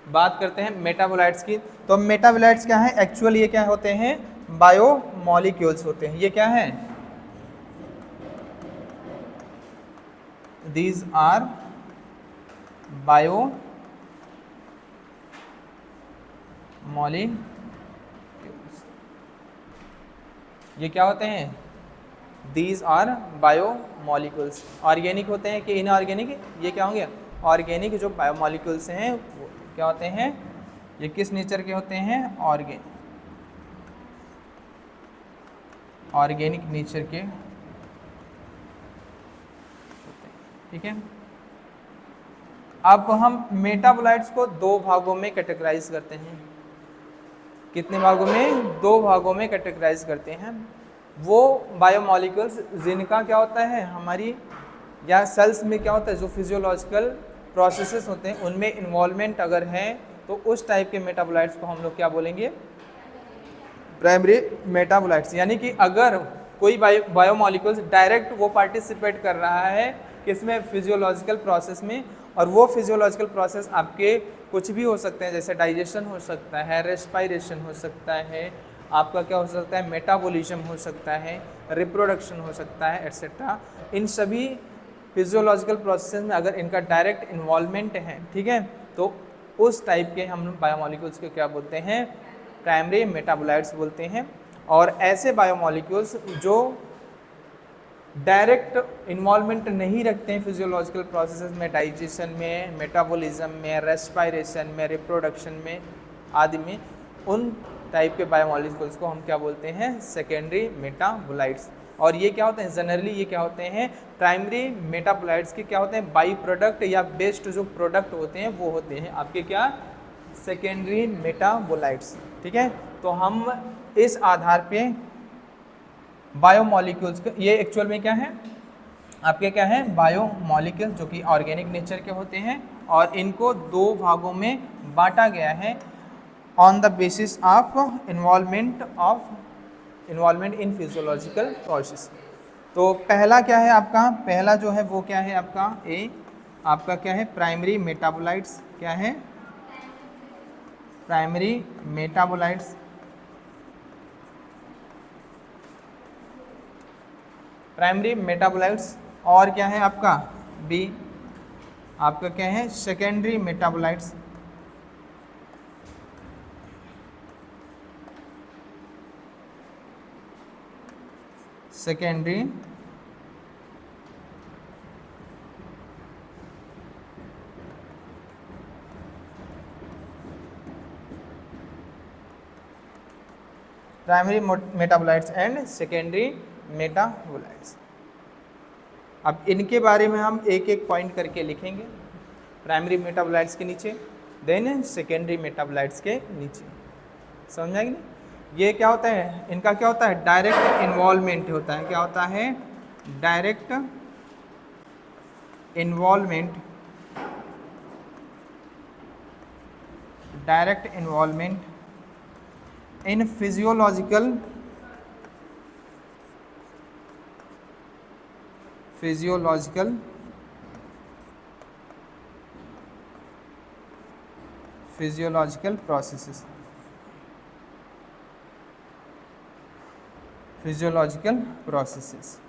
बात करते हैं मेटाबोलाइट्स की। तो मेटाबोलाइट्स क्या है? एक्चुअली ये क्या होते हैं? बायोमॉलिक्यूल्स होते हैं। ये क्या है? These are biomolecules. ये क्या होते हैं? These are biomolecules. ऑर्गेनिक होते हैं कि इनऑर्गेनिक? ये क्या होंगे? ऑर्गेनिक जो बायोमॉलिक्यूल्स हैं वो क्या होते हैं? ये किस नेचर के होते हैं? ऑर्गेनिक नेचर के होते हैं। ठीक है। अब हम मेटाबोलाइट्स को दो भागों में कैटेगराइज करते हैं। कितने भागों में? दो भागों में कैटेगराइज करते हैं। वो बायोमॉलिक्यूल्स जिनका क्या होता है, हमारी या सेल्स में क्या होता है, जो फिजियोलॉजिकल प्रोसेसेस होते हैं उनमें इन्वॉल्वमेंट अगर है तो उस टाइप के मेटाबोलाइट्स को हम लोग क्या बोलेंगे? Primary metabolites. यानी कि अगर कोई बायोमॉलिक्यूल्स डायरेक्ट वो पार्टिसिपेट कर रहा है किसमें? फिजियोलॉजिकल प्रोसेस में। और वो फिजियोलॉजिकल प्रोसेस आपके कुछ भी हो सकते हैं, जैसे डाइजेशन हो सकता है, रेस्पायरेशन हो सकता है, आपका क्या हो सकता है, मेटाबॉलिज्म हो सकता है, रिप्रोडक्शन हो सकता है, एट्सेट्रा। इन सभी फिजियोलॉजिकल प्रोसेस में अगर इनका डायरेक्ट इन्वॉल्वमेंट है, ठीक है, तो उस टाइप के हम बायोमॉलिक्यूल्स को क्या बोलते हैं? प्राइमरी मेटाबोलाइट्स बोलते हैं। और ऐसे बायोमॉलिक्यूल्स जो डायरेक्ट इन्वॉल्वमेंट नहीं रखते हैं फिजियोलॉजिकल प्रोसेसेस में, डाइजेशन में, मेटाबॉलिज्म में, रेस्पायरेशन में, रिप्रोडक्शन में आदि में, उन टाइप के बायोमॉलिक्यूल्स को हम क्या बोलते हैं? Secondary metabolites. और ये क्या होते हैं? जनरली ये क्या होते हैं? प्राइमरी मेटाबोलाइट्स के क्या होते हैं? बाई प्रोडक्ट या बेस्ड जो प्रोडक्ट होते हैं वो होते हैं आपके क्या? Secondary metabolites. ठीक है। तो हम इस आधार पे बायोमॉलिक्यूल्स के, ये एक्चुअल में क्या है आपके? क्या है? बायोमॉलिक्यूल जो कि ऑर्गेनिक नेचर के होते हैं और इनको दो भागों में बांटा गया है on the basis of involvement in physiological process. तो पहला क्या है आपका? पहला जो है वो क्या है आपका? ए आपका क्या है? Primary metabolites. क्या है? Primary metabolites. Primary metabolites. और क्या है आपका? बी आपका क्या है? Secondary metabolites. Secondary primary metabolites and secondary metabolites. अब इनके बारे में हम एक एक पॉइंट करके लिखेंगे। प्राइमरी मेटाबोलाइट्स के नीचे, देन सेकेंडरी मेटाबोलाइट्स के नीचे। समझ आएगी नहीं? ये क्या होता है? इनका क्या होता है? डायरेक्ट इन्वॉल्वमेंट होता है। क्या होता है? Direct involvement. Direct involvement in physiological processes. Physiological processes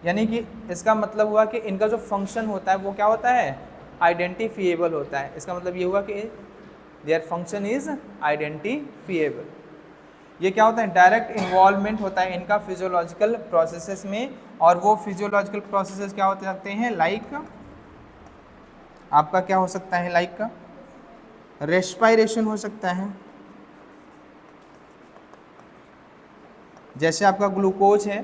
यानी कि इसका मतलब हुआ कि इनका जो फंक्शन होता है वो क्या होता है? आइडेंटिफिएबल होता है। इसका मतलब ये हुआ कि देयर फंक्शन इज आइडेंटिफिएबल। ये क्या होता है? डायरेक्ट इन्वॉल्वमेंट होता है इनका फिजियोलॉजिकल प्रोसेसेस में। और वो फिजियोलॉजिकल प्रोसेसेस क्या होते सकते हैं? लाइक आपका क्या हो सकता है? लाइक का रेस्पायरेशन हो सकता है। जैसे आपका ग्लूकोज है,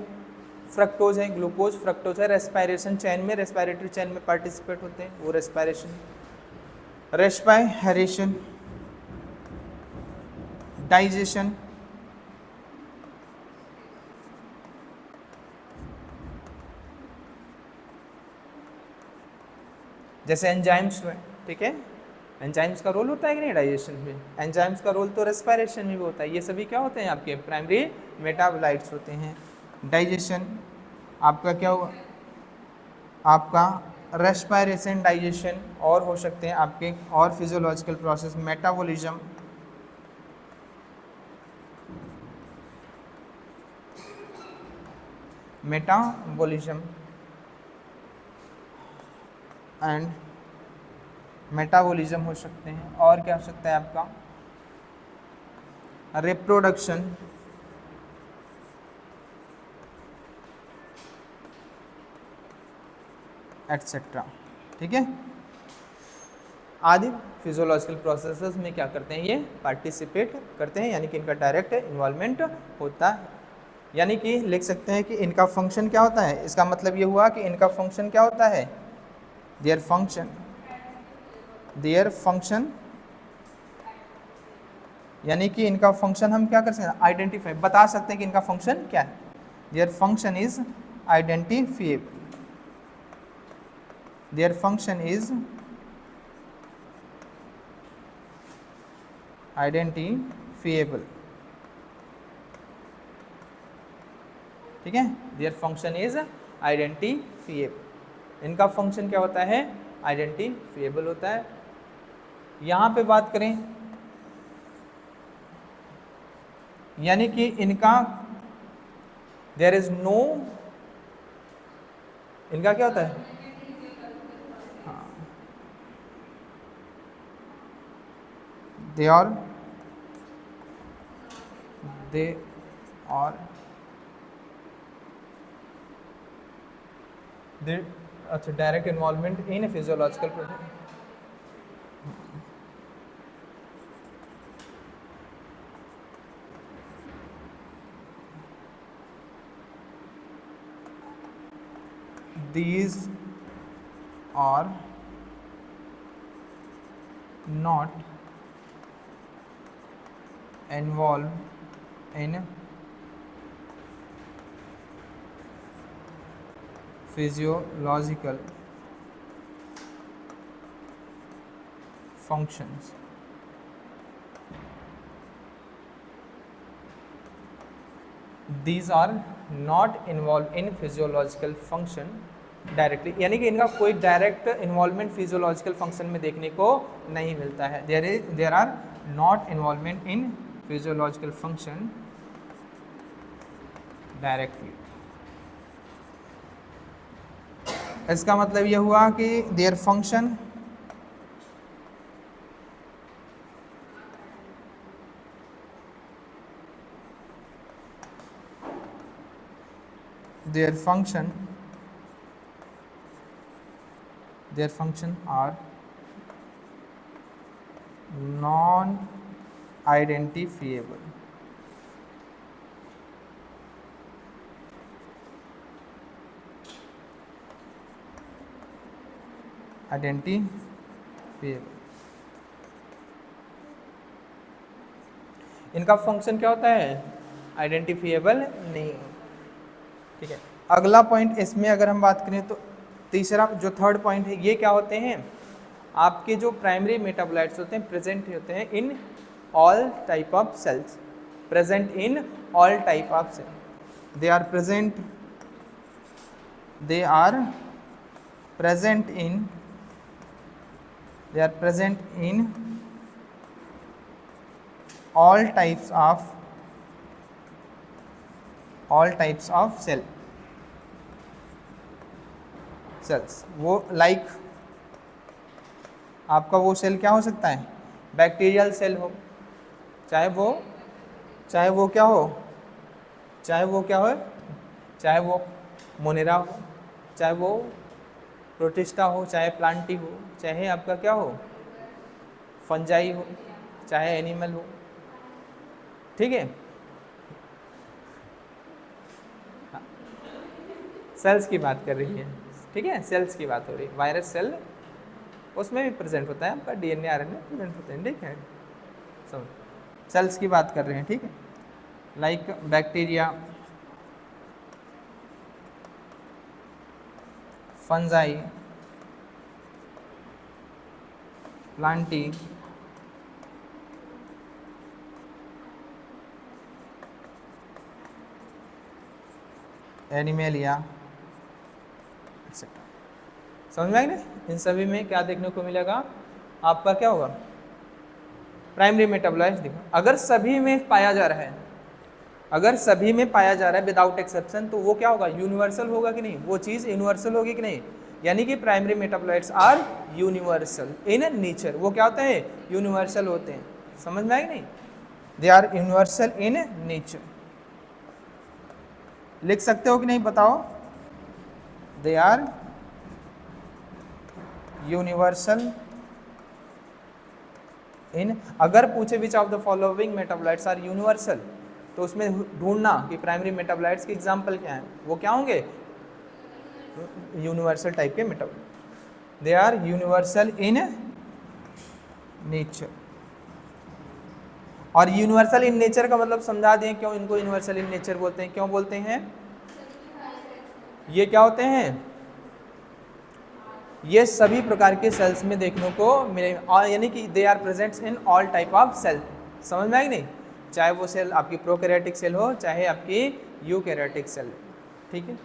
फ्रक्टोज है, ग्लूकोज फ्रक्टोज है, रेस्पायरेशन चेन में, रेस्पायरेटरी चेन में पार्टिसिपेट होते हैं, वो रेस्पायरेशन। रेस्पायरेशन, डाइजेशन, जैसे एंजाइम्स में, ठीक है, एंजाइम्स का रोल होता है कि नहीं डाइजेशन में? एंजाइम्स का रोल तो रेस्पायरेशन में भी होता है। ये सभी क्या होते हैं? आपके प्राइमरी मेटाबोलाइट्स होते हैं। डाइजेशन आपका क्या हुआ? आपका रेस्पिरेशन, डाइजेशन, और हो सकते हैं आपके और physiological process, metabolism, metabolism and metabolism हो सकते हैं। और क्या हो सकता है आपका रिप्रोडक्शन, एटसेट्रा। ठीक है, आदि फिजियोलॉजिकल प्रोसेसेस में क्या करते हैं, ये पार्टिसिपेट करते हैं, यानी कि इनका डायरेक्ट इन्वॉल्वमेंट होता है। यानी कि लिख सकते हैं कि इनका फंक्शन क्या होता है, इसका मतलब ये हुआ कि इनका फंक्शन क्या होता है, देयर फंक्शन, यानी कि इनका फंक्शन हम क्या कर सकते हैं, आइडेंटिफाई, बता सकते हैं कि इनका फंक्शन क्या है। Their function is identifiable, their function is identifiable. ठीक है, देयर फंक्शन इज आइडेंटिफिएबल, इनका फंक्शन क्या होता है, आइडेंटिफिएबल होता है। यहां पे बात करें, यानी कि इनका देयर इज नो, इनका क्या होता है, दे आर अच्छा direct involvement in physiological process. These are not involved in physiological functions. These are not involved in physiological function directly, यानी कि इनका कोई डायरेक्ट इन्वॉल्वमेंट फिजियोलॉजिकल फंक्शन में देखने को नहीं मिलता है। There are not involvement in physiological function directly. इसका मतलब यह हुआ कि देयर फंक्शन are non-identifiable. इनका फंक्शन क्या होता है, आइडेंटिफिएबल नहीं। ठीक है, अगला पॉइंट इसमें अगर हम बात करें तो तीसरा जो थर्ड पॉइंट है, ये क्या होते हैं, आपके जो प्राइमरी मेटाबोलाइट्स होते हैं प्रेजेंट होते हैं in all type of cells, present in all type of cell, they are present in all types of cells। वो लाइक आपका वो सेल क्या हो सकता है, बैक्टीरियल सेल हो, चाहे वो क्या हो, चाहे वो मोनेरा हो, चाहे वो प्रोटिस्टा हो, चाहे प्लांटी हो, चाहे आपका क्या हो, फंजाई हो, चाहे एनिमल हो। ठीक है, सेल्स की बात कर रही है। ठीक है, सेल्स की बात हो रही है। वायरस सेल उसमें भी प्रेजेंट होता है, आपका डीएनए आरएनए प्रेजेंट होते हैं। ठीक है, सब सेल्स की बात कर रहे हैं। ठीक है, like bacteria, fungi, Plantae, animalia etcetera. समझ में आएगी ना? इन सभी में क्या देखने को मिलेगा आपका, क्या होगा, प्राइमरी मेटाबोलाइट्स। देखो अगर सभी में पाया जा रहा है, अगर सभी में पाया जा रहा है विदाउट एक्सेप्शन, तो वो क्या होगा, यूनिवर्सल होगा कि नहीं, वो चीज़ यूनिवर्सल होगी कि नहीं। यानी कि primary metabolites are universal in nature, वो क्या होते हैं, यूनिवर्सल होते हैं। समझ में आएगी नहीं, they are universal in nature. लिख सकते हो कि नहीं बताओ, दे आर यूनिवर्सल इन। अगर पूछे which of the following metabolites are universal, तो उसमें ढूंढना कि प्राइमरी मेटाबोलाइट्स के एग्जाम्पल क्या हैं, वो क्या होंगे, यूनिवर्सल टाइप के metabolites. They are universal in nature. और यूनिवर्सल इन नेचर का मतलब समझा दें, क्यों इनको यूनिवर्सल इन नेचर बोलते हैं, क्यों बोलते हैं। ये क्या होते हैं, ये सभी प्रकार के सेल्स में देखने को मिले, और यानी कि they are presents in all type of cell. समझ में आई नहीं, चाहे वो सेल आपकी प्रोकैरियोटिक सेल हो, चाहे आपकी यूकैरियोटिक सेल, ठीक है।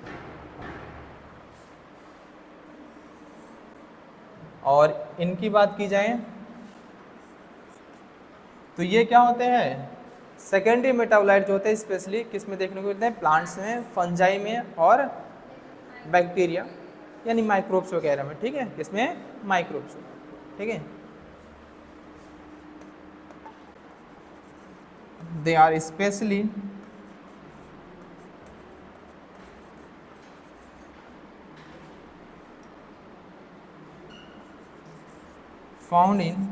और इनकी बात की जाए तो ये क्या होते हैं, सेकेंडरी मेटाबोलाइट जो होते हैं, स्पेशली किस में देखने को मिलते हैं, प्लांट्स में, फंजाई में और बैक्टीरिया यानी माइक्रोब्स वगैरह में, ठीक है, किसमें, माइक्रोब्स, ठीक है। They are specially found in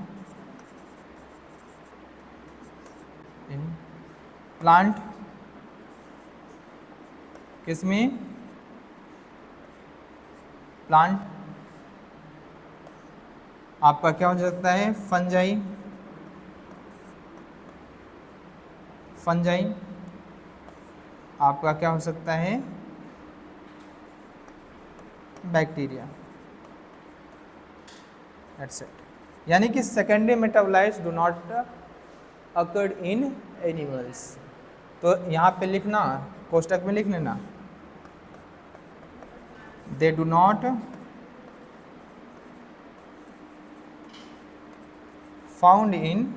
plant, किसमें, प्लांट, आपका क्या हो सकता है, फंजाई, फंजाई आपका क्या हो सकता है, बैक्टीरिया, एटसेट्रा। यानी कि secondary metabolites do not occurred in animals. तो यहाँ पे लिखना, कोष्टक में लिख लेना, they do not found in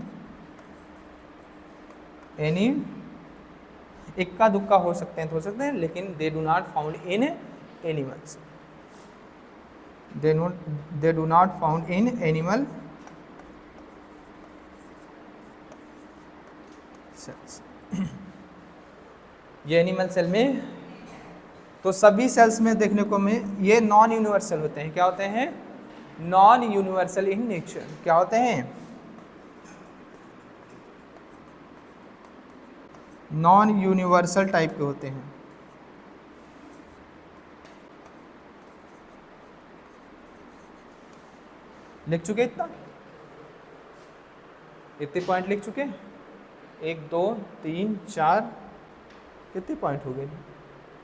any, इक्का दुक्का हो सकते हैं तो हो सकते हैं, लेकिन they do not found in animals, they do not found in animal cells. ये एनिमल सेल में, तो सभी सेल्स में देखने को में ये नॉन यूनिवर्सल होते हैं, क्या होते हैं, नॉन यूनिवर्सल इन नेचर, क्या होते हैं, नॉन यूनिवर्सल टाइप के होते हैं। लिख चुके इतना, इतने पॉइंट लिख चुके, 1 2 3 4, कितने पॉइंट हो गए,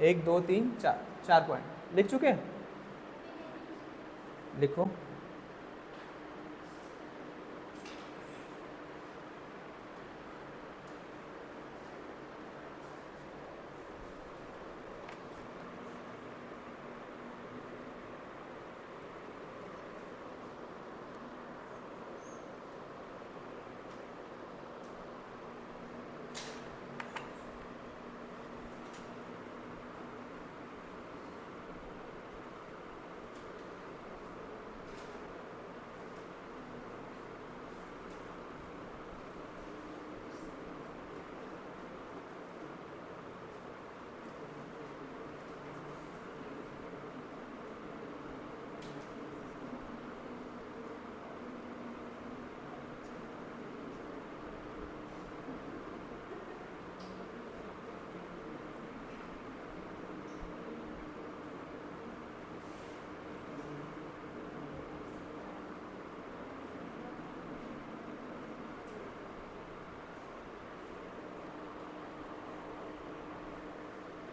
1 2 3 4, 4 पॉइंट लिख चुके, लिखो।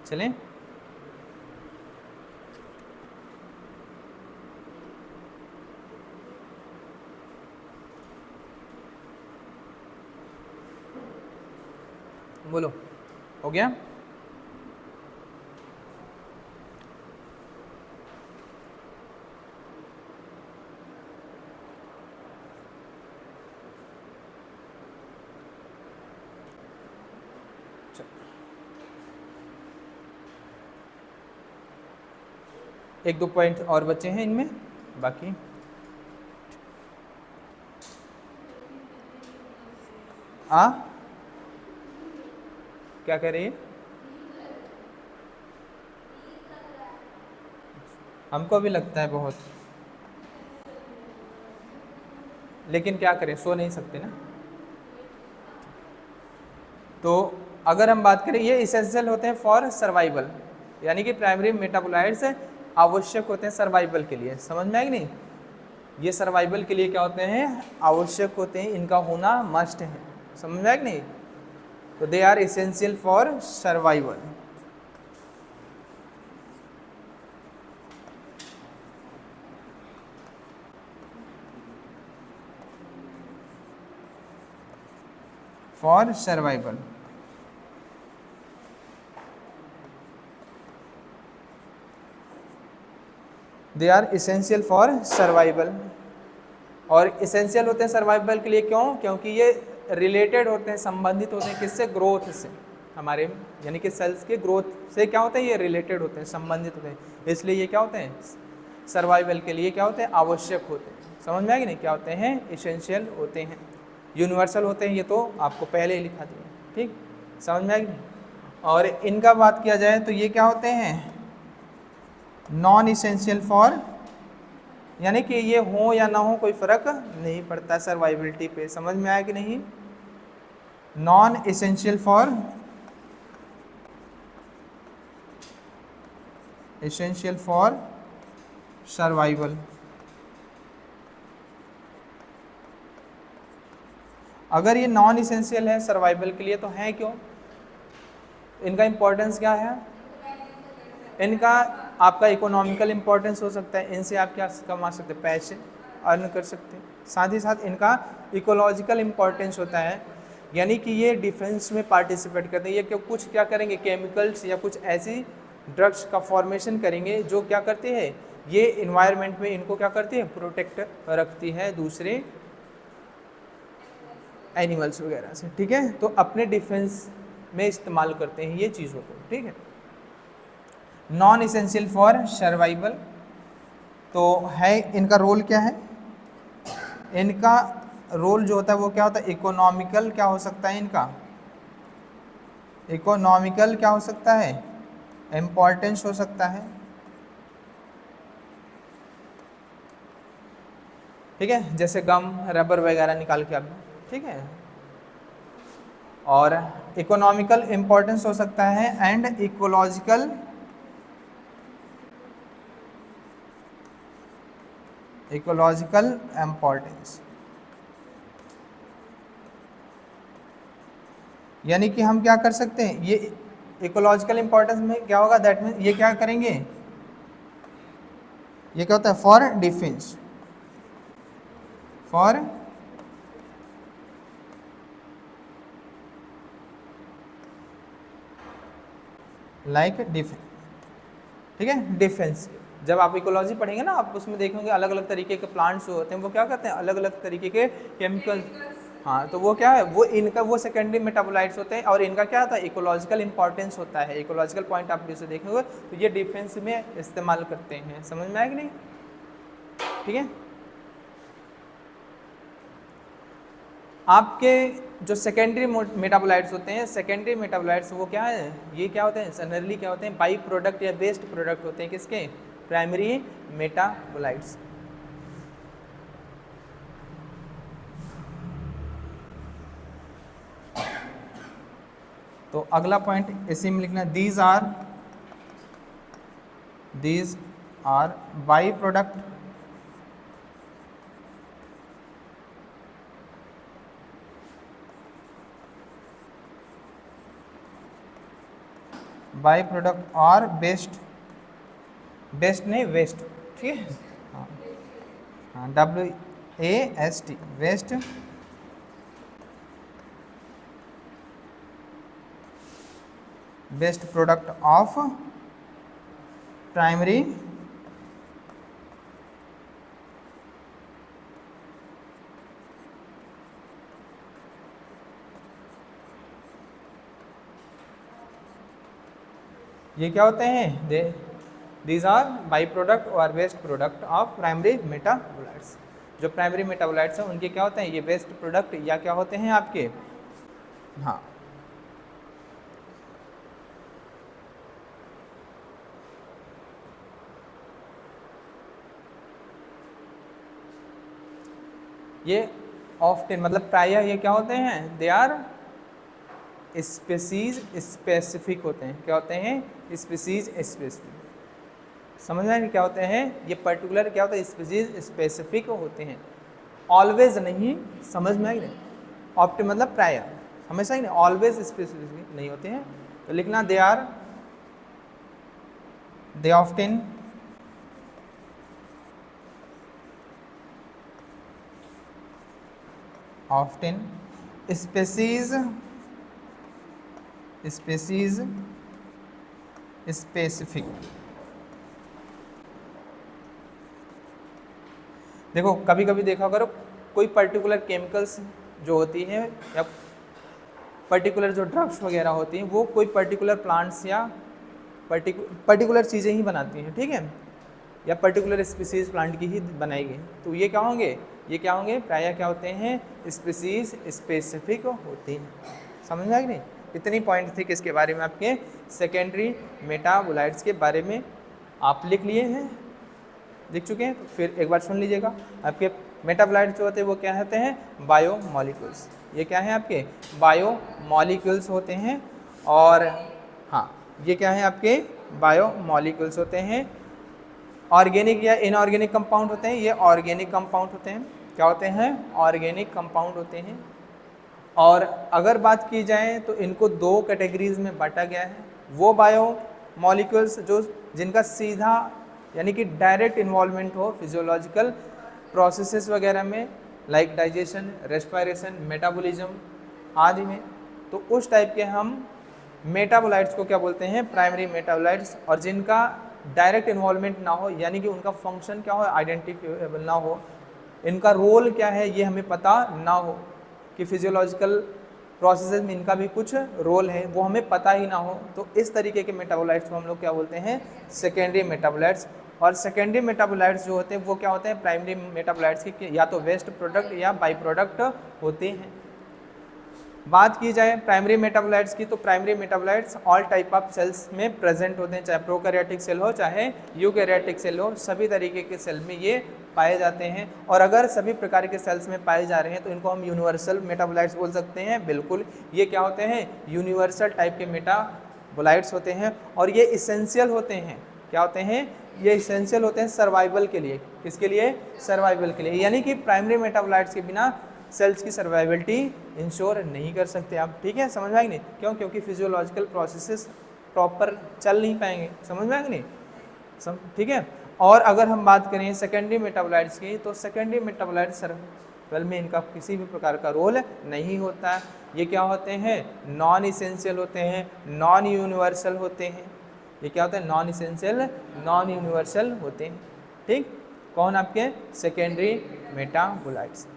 चलें, बोलो, हो गया। एक दो पॉइंट और बचे हैं इनमें, बाकी क्या कह रही है? हमको भी लगता है बहुत, लेकिन क्या करें, सो नहीं सकते ना। तो अगर हम बात करें, ये इसेंशियल होते हैं फॉर सर्वाइवल, यानी कि प्राइमरी मेटाबोलाइट्स आवश्यक होते हैं सर्वाइवल के लिए। समझ में आएगी नहीं? ये सर्वाइवल के लिए क्या होते हैं? आवश्यक होते हैं, इनका होना मस्ट है। समझ में आएगी नहीं? तो they are essential for survival. For survival. They are essential for survival. और इसेंशियल होते हैं सर्वाइवल के लिए, क्यों? क्योंकि ये रिलेटेड होते हैं, संबंधित होते हैं किससे? ग्रोथ से। हमारे यानी कि सेल्स के ग्रोथ से क्या होते हैं? ये रिलेटेड होते हैं, संबंधित होते हैं, इसलिए ये क्या होते हैं? सर्वाइवल के लिए क्या होते हैं? आवश्यक होते हैं। समझ में आएगी नहीं? क्या होते हैं? इसेंशियल होते हैं। यूनिवर्सल होते हैं, ये तो आपको पहले ही लिखा दिया। ठीक, समझ में आएगी? और इनका बात किया जाए तो ये क्या होते हैं? नॉन इसेंशियल फॉर, यानी कि ये हो या ना हो कोई फर्क नहीं पड़ता सर्वाइबिलिटी पे। समझ में आया कि नहीं? Non essential for, essential for survival. अगर ये नॉन इसेंशियल है सर्वाइवल के लिए तो है क्यों? इनका इंपॉर्टेंस क्या है? इनका आपका इकोनॉमिकल इंपॉर्टेंस हो सकता है, इनसे आप क्या कमा सकते हैं? पैसे अर्न कर सकते हैं। साथ ही साथ इनका इकोलॉजिकल इंपॉर्टेंस होता है, यानी कि ये डिफेंस में पार्टिसिपेट करते हैं। ये क्यों कुछ क्या करेंगे? केमिकल्स या कुछ ऐसी ड्रग्स का फॉर्मेशन करेंगे जो क्या करते हैं? ये इन्वायरमेंट में इनको क्या करती है? प्रोटेक्ट रखती है दूसरे एनिमल्स वगैरह से। ठीक है, तो अपने डिफेंस में इस्तेमाल करते हैं ये चीज़ों को। ठीक है, नॉन इसेंशियल फॉर सर्वाइवल। तो है, इनका रोल क्या है? इनका रोल जो होता है वो क्या होता है? इकोनॉमिकल क्या हो सकता है इनका? इकोनॉमिकल क्या हो सकता है? इम्पॉर्टेंस हो सकता है। ठीक है, जैसे गम, रबर वगैरह निकाल के आप, ठीक है, और इकोनॉमिकल इम्पॉर्टेंस हो सकता है एंड इकोलॉजिकल, इकोलॉजिकल इम्पॉर्टेंस। यानी कि हम क्या कर सकते हैं? ये इकोलॉजिकल इंपॉर्टेंस में क्या होगा? दैट मीन ये क्या करेंगे? ये क्या होता है? For defence, for like defence. ठीक है, डिफेंस। जब आप इकोलॉजी पढ़ेंगे ना, आप उसमें देखेंगे अलग अलग तरीके के प्लांट्स होते हैं, वो क्या करते हैं? अलग अलग तरीके के केमिकल। हाँ, तो वो क्या है? वो इनका वो सेकेंडरी मेटाबोलाइट्स होते हैं, और इनका क्या होता है? इकोलॉजिकल इंपॉर्टेंस होता है। इकोलॉजिकल पॉइंट आप जैसे देखेंगे तो ये डिफेंस में इस्तेमाल करते हैं। समझ में आया कि नहीं? ठीक है, आपके जो सेकेंडरी मेटाबोलाइट्स होते हैं, सेकेंडरी मेटाबोलाइट्स वो क्या है? ये क्या होते हैं? जनरली क्या होते हैं? बाई प्रोडक्ट या बेस्ड प्रोडक्ट होते हैं किसके? Primary metabolites. तो अगला पॉइंट इसी में लिखना, these are by product by product और बेस्ट, बेस्ट नहीं वेस्ट। ठीक है, हाँ, WAST, waste, best product of primary ये क्या होते हैं? दीज आर बाई प्रोडक्ट और waste product of primary metabolites. जो प्राइमरी मेटाबोलाइट्स हैं उनके क्या होते हैं, ये वेस्ट प्रोडक्ट या क्या होते हैं आपके, हाँ ये ऑफ्टन मतलब प्रायः ये क्या होते हैं, दे आर स्पीसीज स्पेसिफिक होते हैं। क्या होते हैं, स्पीसीज स्पेसिफिक। समझ में आएंगे क्या होते हैं, ये पर्टिकुलर क्या होता है, स्पीसीज स्पेसिफिक होते हैं, ऑलवेज नहीं। समझ में आई नहीं, ऑप्ट मतलब प्रायः, हमेशा ही नहीं, ऑलवेज स्पेसिफिक नहीं होते हैं। तो लिखना they are, they often species specific. देखो कभी कभी देखा करो कोई पर्टिकुलर केमिकल्स जो होती हैं या पर्टिकुलर जो ड्रग्स वगैरह होती हैं वो कोई पर्टिकुलर प्लांट्स या पर्टिकुलर चीज़ें ही बनाती हैं, ठीक है, या पर्टिकुलर स्पीसीज प्लांट की ही बनाई गई। तो ये क्या होंगे, ये क्या होंगे, प्रायः क्या होते हैं, स्पीसीज स्पेसिफिक होते हैं। समझ में आ गई नहीं। इतनी पॉइंट थे किसके बारे में, आपके सेकेंडरी मेटाबोलाइट्स के बारे में आप लिख लिए हैं, लिख चुके हैं। तो फिर एक बार सुन लीजिएगा, आपके मेटाबोलाइट्स जो होते हैं वो क्या होते हैं, बायोमॉलिक्यूल्स। ये क्या है आपके, बायोमॉलिक्यूल्स होते हैं। और हाँ ये क्या है आपके, बायोमॉलिक्यूल्स होते हैं। ऑर्गेनिक या इनऑर्गेनिक कंपाउंड होते हैं, ये ऑर्गेनिक कंपाउंड होते हैं। क्या होते हैं, ऑर्गेनिक कंपाउंड होते हैं। और अगर बात की जाए तो इनको दो कैटेगरीज में बांटा गया है। वो बायोमॉलिक्यूल्स जो जिनका सीधा यानी कि डायरेक्ट इन्वॉल्वमेंट हो फिजियोलॉजिकल प्रोसेसेस वगैरह में, लाइक डाइजेशन, रेस्पिरेशन, मेटाबॉलिज्म आदि में, तो उस टाइप के हम मेटाबोलाइट्स को क्या बोलते हैं, प्राइमरी मेटाबोलाइट्स। और जिनका डायरेक्ट इन्वॉल्वमेंट ना हो यानी कि उनका फंक्शन क्या हो, आइडेंटिफिकेबल ना हो, इनका रोल क्या है ये हमें पता ना हो, कि फिजियोलॉजिकल प्रोसेसेस में इनका भी कुछ रोल है वो हमें पता ही ना हो, तो इस तरीके के मेटाबोलाइट्स को हम लोग क्या बोलते हैं, सेकेंडरी मेटाबोलाइट्स। और सेकेंडरी मेटाबोलाइट्स जो होते हैं वो क्या होते हैं, प्राइमरी मेटाबोलाइट्स के या तो वेस्ट प्रोडक्ट या बाई प्रोडक्ट होते हैं। बात की जाए प्राइमरी मेटाबोलाइट्स की, तो primary metabolites all type of cells में प्रेजेंट होते हैं, चाहे प्रोकैरियोटिक सेल हो चाहे यूकैरियोटिक सेल हो, सभी तरीके के सेल में ये पाए जाते हैं। और अगर सभी प्रकार के सेल्स में पाए जा रहे हैं तो इनको हम यूनिवर्सल मेटाबोलाइट्स बोल सकते हैं। बिल्कुल, ये क्या होते हैं, यूनिवर्सल टाइप के मेटाबोलाइट्स होते हैं। और ये इसेंशियल होते हैं, क्या होते हैं, ये इसेंशियल होते हैं सर्वाइवल के लिए। किसके लिए, सर्वाइवल के लिए। यानी कि प्राइमरी मेटाबोलाइट्स के बिना सेल्स की सर्वाइवलिटी इंश्योर नहीं कर सकते आप, ठीक है, समझ में आएगी नहीं, क्यों, क्योंकि फिजियोलॉजिकल प्रोसेसेस प्रॉपर चल नहीं पाएंगे, समझ में आएगी नहीं, ठीक है। और अगर हम बात करें सेकेंडरी मेटाबोलाइट्स की, तो सेकेंडरी मेटाबोलाइट्स सर्वाइवल में इनका किसी भी प्रकार का रोल नहीं होता है। ये क्या होते हैं, नॉन इसेंशियल होते हैं, नॉन यूनिवर्सल होते हैं। ये क्या होता है, नॉन इसेंशियल, नॉन यूनिवर्सल होते हैं, ठीक। कौन, आपके सेकेंडरी मेटाबोलाइट्स।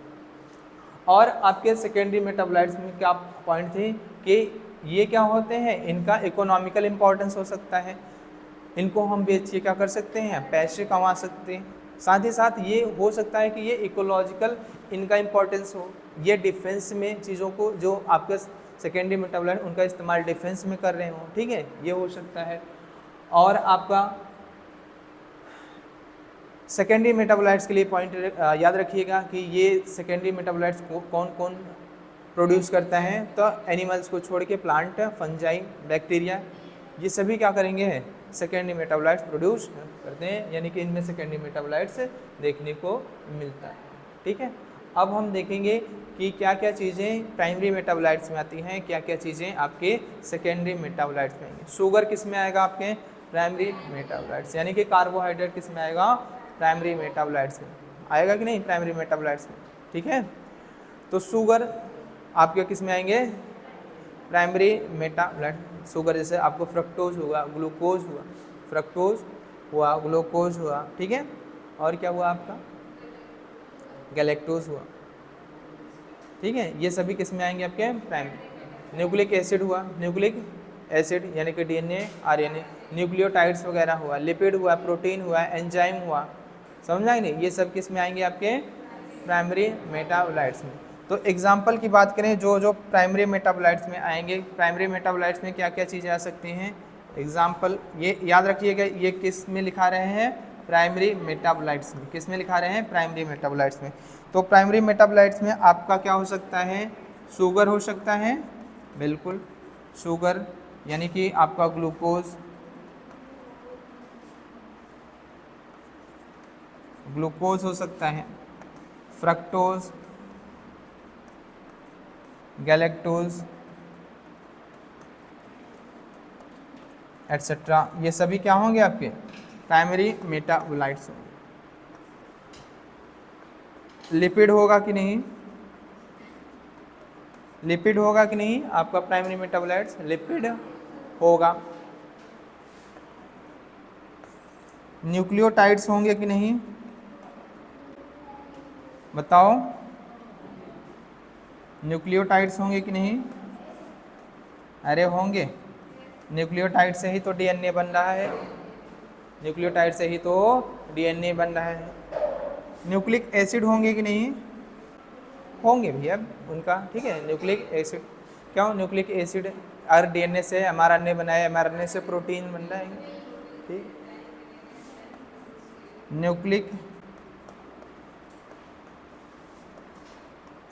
और आपके सेकेंडरी मेटाबोलाइट्स में क्या पॉइंट थे कि ये क्या होते हैं, इनका इकोनॉमिकल इम्पोर्टेंस हो सकता है, इनको हम बेच के क्या कर सकते हैं, पैसे कमा सकते हैं। साथ ही साथ ये हो सकता है कि ये इकोलॉजिकल इनका इम्पोर्टेंस हो, ये डिफेंस में चीज़ों को जो आपके सेकेंडरी मेटाबोलाइट उनका इस्तेमाल डिफेंस में कर रहे हो, ठीक है, ये हो सकता है। और आपका सेकेंडरी मेटाबोलाइट्स के लिए पॉइंट याद रखिएगा कि ये सेकेंडरी मेटाबोलाइट्स को कौन कौन प्रोड्यूस करता है, तो एनिमल्स को छोड़ के प्लांट, फंजाई, बैक्टीरिया, ये सभी क्या करेंगे, सेकेंडरी मेटाबोलाइट्स प्रोड्यूस करते हैं। यानी कि इनमें सेकेंडरी मेटाबोलाइट्स देखने को मिलता है, ठीक है। अब हम देखेंगे कि क्या क्या चीज़ें प्राइमरी मेटाबोलाइट्स में आती हैं, क्या क्या चीज़ें आपके सेकेंडरी मेटाबोलाइट्स में आएंगी। शुगर किस में आएगा, आपके प्राइमरी मेटाबोलाइट्स, यानी कि कार्बोहाइड्रेट किस में आएगा, प्राइमरी मेटाबोलाइट्स में आएगा कि नहीं, प्राइमरी मेटाबोलाइट्स में, ठीक है। तो शुगर आपके किस में आएंगे, प्राइमरी मेटाबोलाइट। शुगर जैसे आपको फ्रक्टोज हुआ, ग्लूकोज हुआ, फ्रक्टोज हुआ, ग्लूकोज हुआ, ठीक है। और क्या हुआ आपका, गैलेक्टोज हुआ, ठीक है। ये सभी किस में आएंगे, आपके प्राइमरी। न्यूक्लिक एसिड हुआ, न्यूक्लिक एसिड यानी कि DNA, RNA, न्यूक्लियोटाइड्स वगैरह हुआ, लिपिड हुआ, प्रोटीन हुआ, एंजाइम हुआ, समझ आए नहीं, ये सब किस में आएंगे आपके प्राइमरी मेटाबोलाइट्स में। तो एग्जाम्पल की बात करें जो जो प्राइमरी मेटाबोलाइट्स में आएंगे, प्राइमरी मेटाबोलाइट्स में क्या क्या चीज़ें आ सकती हैं, एग्जाम्पल ये याद रखिएगा, ये किस में लिखा रहे हैं, प्राइमरी मेटाबोलाइट्स में। किस में लिखा रहे हैं, प्राइमरी मेटाबोलाइट्स में। तो प्राइमरी मेटाबोलाइट्स में आपका क्या हो सकता है, शुगर हो सकता है, बिल्कुल शुगर, यानी कि आपका ग्लूकोज, ग्लूकोज हो सकता है, फ्रक्टोज, गैलेक्टोज एटसेट्रा, ये सभी क्या होंगे आपके प्राइमरी मेटाबोलाइट्स होंगे। लिपिड होगा कि नहीं, लिपिड होगा कि नहीं आपका प्राइमरी मेटाबोलाइट्स, लिपिड होगा। न्यूक्लियोटाइड्स होंगे कि नहीं, बताओ, न्यूक्लियोटाइड्स होंगे कि नहीं, अरे होंगे, न्यूक्लियोटाइड से ही तो डीएनए बन रहा है, न्यूक्लियोटाइड से ही तो डीएनए बन रहा है। न्यूक्लिक एसिड होंगे कि नहीं, होंगे भैया उनका, ठीक है, न्यूक्लिक एसिड, क्यों, न्यूक्लिक एसिड और डीएनए से एमआरएनए बनाया, एमआरएनए से प्रोटीन बन रहा है, ठीक। न्यूक्लिक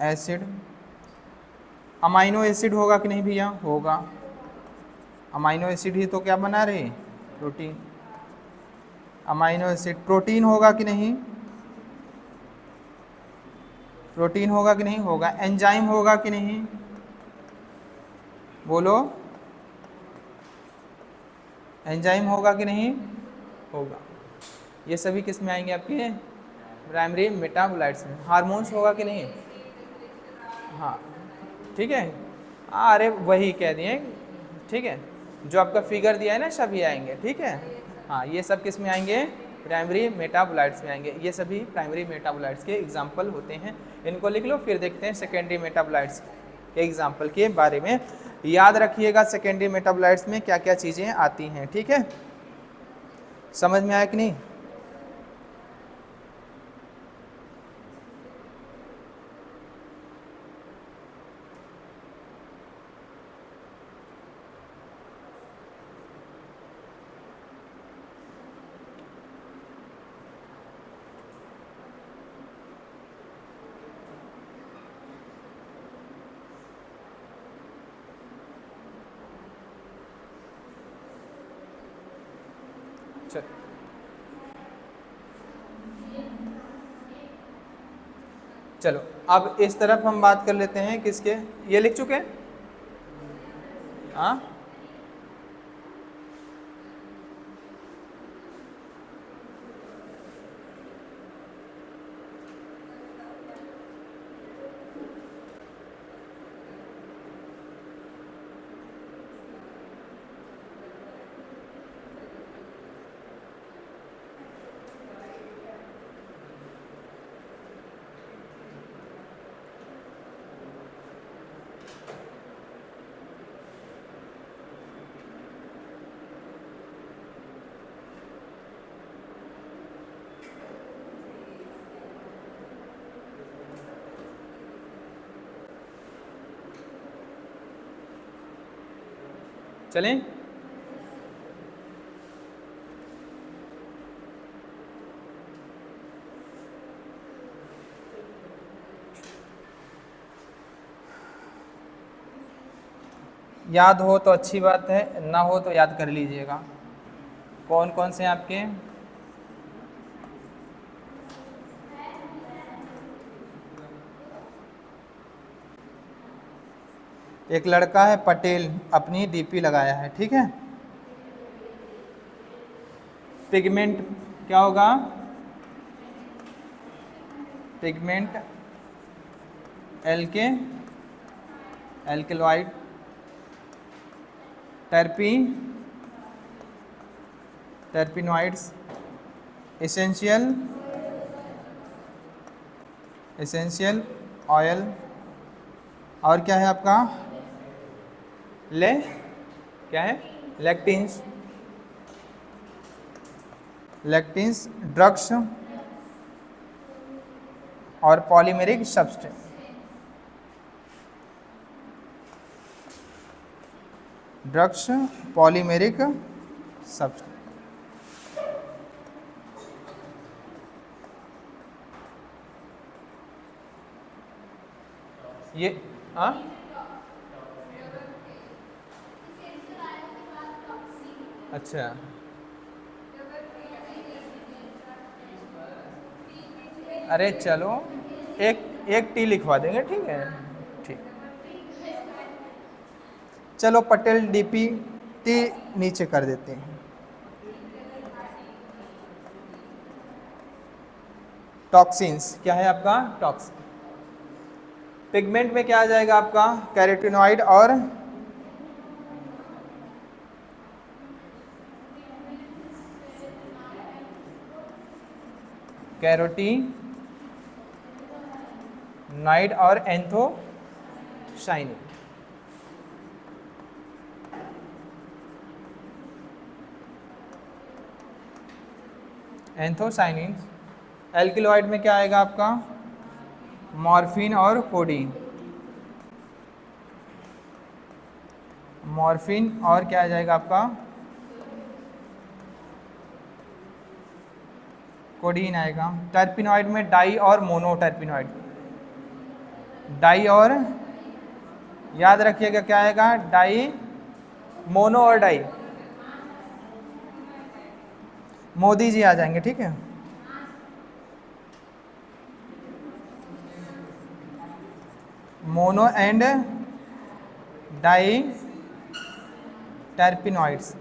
एसिड, अमाइनो एसिड होगा कि नहीं भैया, होगा, अमाइनो एसिड ही तो क्या बना रहे, प्रोटीन। अमाइनो एसिड, प्रोटीन होगा कि नहीं, प्रोटीन होगा कि नहीं, होगा। एंजाइम होगा कि नहीं, बोलो, एंजाइम होगा कि नहीं, होगा। ये सभी किस में आएंगे आपके प्राइमरी मेटाबोलाइट्स में। हार्मोन्स होगा कि नहीं, हाँ ठीक है, अरे वही कह दिए, ठीक है, जो आपका फिगर दिया है ना सभी आएंगे, ठीक है, हाँ ये सब किस में आएंगे, प्राइमरी मेटाबोलाइट्स में आएंगे। ये सभी प्राइमरी मेटाबोलाइट्स के एग्जाम्पल होते हैं, इनको लिख लो, फिर देखते हैं सेकेंडरी मेटाबोलाइट्स के एग्जाम्पल के बारे में। याद रखिएगा सेकेंडरी मेटाबोलाइट्स में क्या क्या चीज़ें आती हैं, ठीक है, समझ में आया कि नहीं। चलो अब इस तरफ हम बात कर लेते हैं किसके, ये लिख चुके हैं, हाँ चलें, याद हो तो अच्छी बात है, ना हो तो याद कर लीजिएगा। कौन कौन से आपके, एक लड़का है पटेल, अपनी डीपी लगाया है, ठीक है। पिगमेंट क्या होगा, पिगमेंट एल्के, एल्केलॉइड, टर्पिनॉइड्स, एसेंशियल ऑयल, और क्या है आपका क्या है, लैक्टिन्स, लेक्टिन्स ड्रग्स और polymeric substance. Drugs, polymeric substance. ये अच्छा, अरे चलो एक एक टी लिखवा देंगे, ठीक है, ठीक। चलो पटेल डीपी टी नीचे कर देते हैं। टॉक्सिन्स क्या है आपका? टॉक्सिन। पिगमेंट में क्या आ जाएगा आपका? कैरोटीनॉइड और कैरोटीनॉइड और एंथोसाइनिन। एंथोसाइनिन। एल्किलॉइड में क्या आएगा आपका? मॉर्फिन और कोडीन। मॉर्फिन और क्या आ जाएगा आपका? कोडीन आएगा। टर्पिनॉइड में डाई और मोनो टर्पिनॉइड। डाई और, याद रखिएगा क्या आएगा? डाई, मोनो और डाई। मोदी जी आ जाएंगे, ठीक है। Mono and di terpenoids.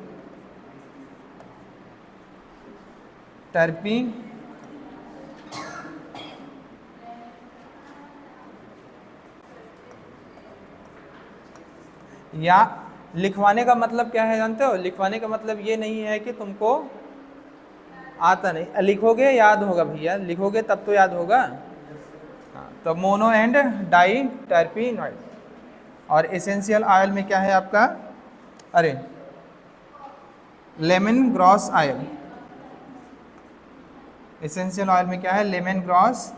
टर्पी या लिखवाने का मतलब क्या है जानते हो? लिखवाने का मतलब ये नहीं है कि तुमको आता नहीं, लिखोगे याद होगा भैया, लिखोगे तब तो याद होगा। हाँ, तो मोनो एंड डाई टर्पिनॉइड। और एसेंशियल ऑयल में क्या है आपका? अरे lemon grass oil. Essential oil में क्या है? Lemon grass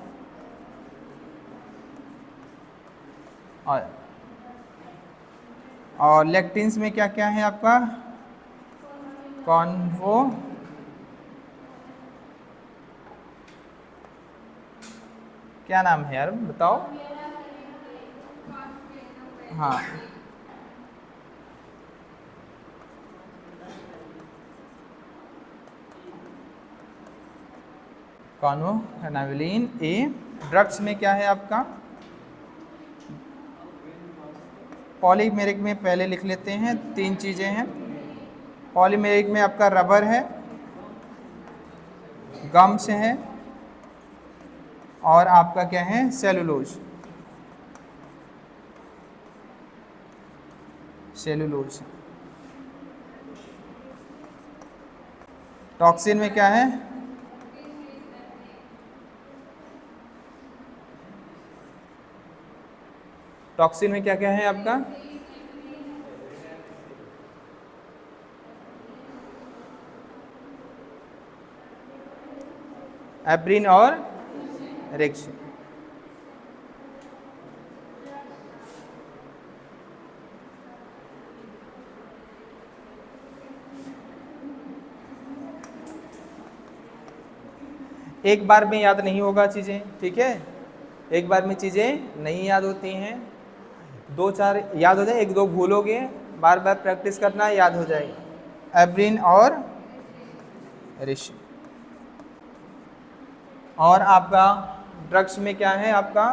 oil. और लेक्टिन्स में क्या क्या है आपका? कॉन्वो, क्या नाम है यार बताओ? हाँ, कॉन्वोनाविलीन ए। ड्रग्स में क्या है आपका? पॉलीमेरिक में पहले लिख लेते हैं, 3 चीज़ें हैं। पॉलीमेरिक में आपका रबर है, गम्स है और आपका क्या है? सेलुलोज। सेलुलोज। टॉक्सिन में क्या है? टॉक्सिन में क्या क्या है आपका? एब्रिन और रेक्सिन। एक बार में याद नहीं होगा चीज़ें, ठीक है, एक बार में चीज़ें नहीं याद होती हैं, 2-4 याद हो जाए, 1-2 भूलोगे, बार बार प्रैक्टिस करना, याद हो जाएगा। एब्रिन और रेक्सिन। और आपका ड्रग्स में क्या है आपका?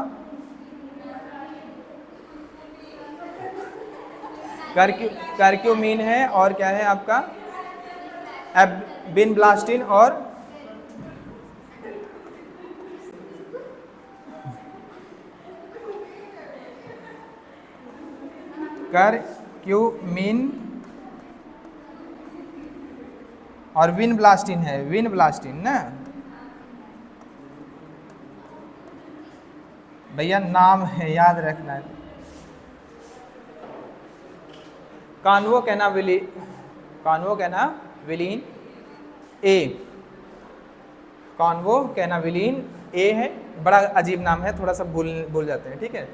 कर्क्यूमिन है और क्या है आपका? विनब्लास्टिन और कर्क्यूमिन और विनब्लास्टिन है, विनब्लास्टिन ना भैया, नाम है याद रखना है। कॉन्वोकैनाविलीन ए। कॉन्वो कैनाविलीन ए है, बड़ा अजीब नाम है, थोड़ा सा भूल जाते हैं, ठीक है।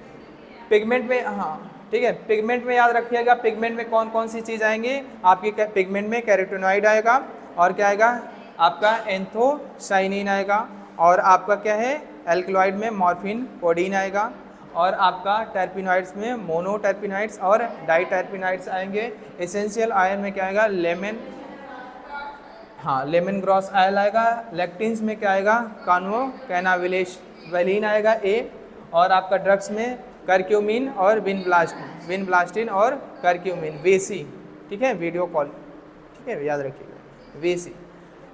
पिगमेंट में, हाँ ठीक है, पिगमेंट में याद रखिएगा, पिगमेंट में कौन कौन सी चीज़ आएंगी आपकी, पिगमेंट में कैरोटिनॉइड आएगा, और क्या आएगा आपका एंथोसाइनिन आएगा, और आपका क्या है एल्कलॉइड में मॉर्फिन कोडीन आएगा, और आपका टर्पिनॉइड्स में मोनोटर्पिनॉइड्स और डाइटर्पिनॉइड्स आएंगे। एसेंशियल आयन में क्या आएगा लेमन, हाँ लेमन ग्रॉस आयल आएगा। लेक्टिन्स में क्या आएगा कॉन्वो कैनाविलेशन आएगा ए, और आपका ड्रग्स में करक्यूमिन और विनब्लास्टिन और करक्यूमिन वीसी, ठीक है वीडियो कॉल, ठीक है याद रखिएगा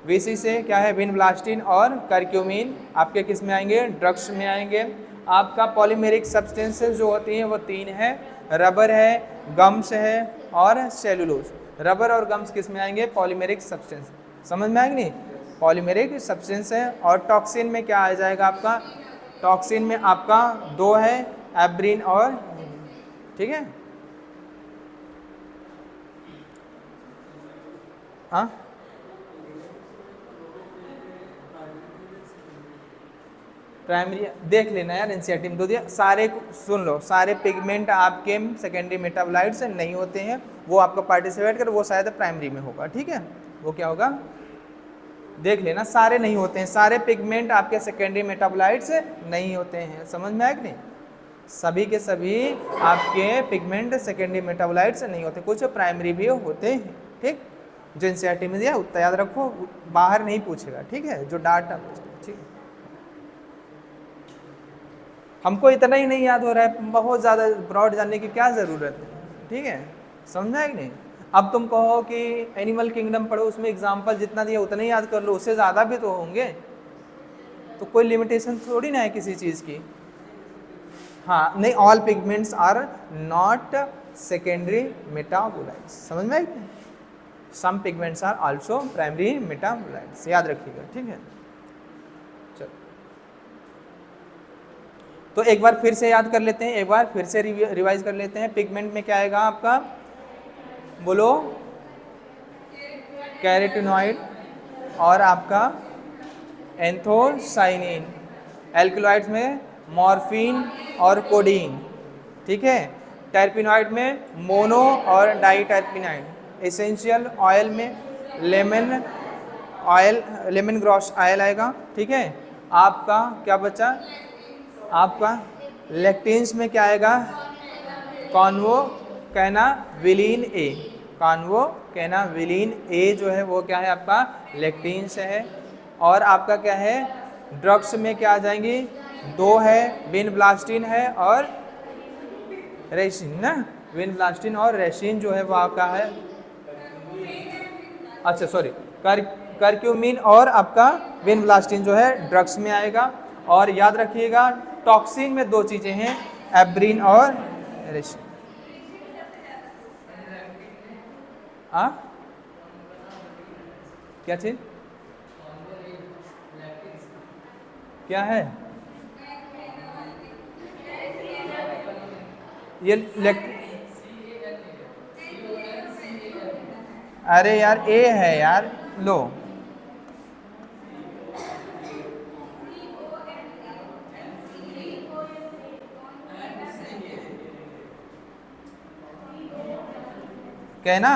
वीसी से क्या है विनब्लास्टिन और करक्यूमिन आपके किस में आएंगे ड्रग्स में आएंगे। आपका पॉलीमेरिक सब्सटेंसेस जो होती हैं वो 3 है, रबर है, गम्स है और सेलुलोज। रबर और गम्स किस में आएंगे पॉलीमेरिक सब्सटेंस, समझ में आएंगे नहीं, पॉलीमेरिक सब्सटेंस है। और टॉक्सिन में क्या आ जाएगा आपका, टॉक्सिन में आपका 2 है एब्रिन और, ठीक है हाँ प्राइमरी देख लेना यार एनसीईआरटी में दो दिया, सारे सुन लो, सारे पिगमेंट आपके सेकेंडरी मेटाबोलाइट से नहीं होते हैं, वो आपका पार्टिसिपेट कर वो शायद प्राइमरी में होगा, ठीक है वो क्या होगा देख लेना, सारे नहीं होते हैं, सारे पिगमेंट आपके सेकेंडरी मेटाबोलाइट से नहीं होते हैं, समझ में आया कि नहीं, सभी के सभी आपके पिगमेंट सेकेंडरी मेटाबोलाइट से नहीं होते, कुछ प्राइमरी भी होते हैं, ठीक जो एनसीईआरटी में दिया उतना याद रखो, बाहर नहीं पूछेगा, ठीक है जो डाटा, ठीक हमको इतना ही नहीं याद हो रहा है, बहुत ज़्यादा ब्रॉड जानने की क्या ज़रूरत है, ठीक है समझा है कि नहीं। अब तुम कहो कि एनिमल किंगडम पढ़ो, उसमें एग्जाम्पल जितना दिया उतना ही याद कर लो, उससे ज़्यादा भी तो होंगे, तो कोई लिमिटेशन थोड़ी ना है किसी चीज़ की। हाँ नहीं, all pigments are not secondary metabolites, समझ में आए, some pigments are also primary metabolites, याद रखिएगा, ठीक है। चलो तो एक बार फिर से याद कर लेते हैं, एक बार फिर से रिवाइज कर लेते हैं। पिगमेंट में क्या आएगा आपका, बोलो कैरोटिनॉइड और आपका एंथोसाइनिन, एल्कलॉइड्स में मॉर्फिन और कोडीन, ठीक है, टर्पिनॉइड में मोनो और डाइटर्पिनॉइड, एसेंशियल ऑयल में lemon oil, lemon gross oil आएगा, ठीक है। आपका क्या बचा, आपका लेक्टिन्स में क्या आएगा कॉन्वो कैनाविलीन ए, कॉन्वो कैनाविलीन ए जो है वो क्या है आपका लेक्टिन्स है। और आपका क्या है ड्रग्स में क्या आ जाएंगी, 2 है विनब्लास्टिन है और रेसिन ना, विनब्लास्टिन और रेसिन जो है वो आपका है, अच्छा सॉरी करक्यूमिन और आपका विनब्लास्टिन जो है ड्रग्स में आएगा। और याद रखिएगा टॉक्सिन में 2 चीजें हैं, एब्रिन और रेसिन। क्या चीज, क्या है ये अरे यार ए है यार, लो कहना,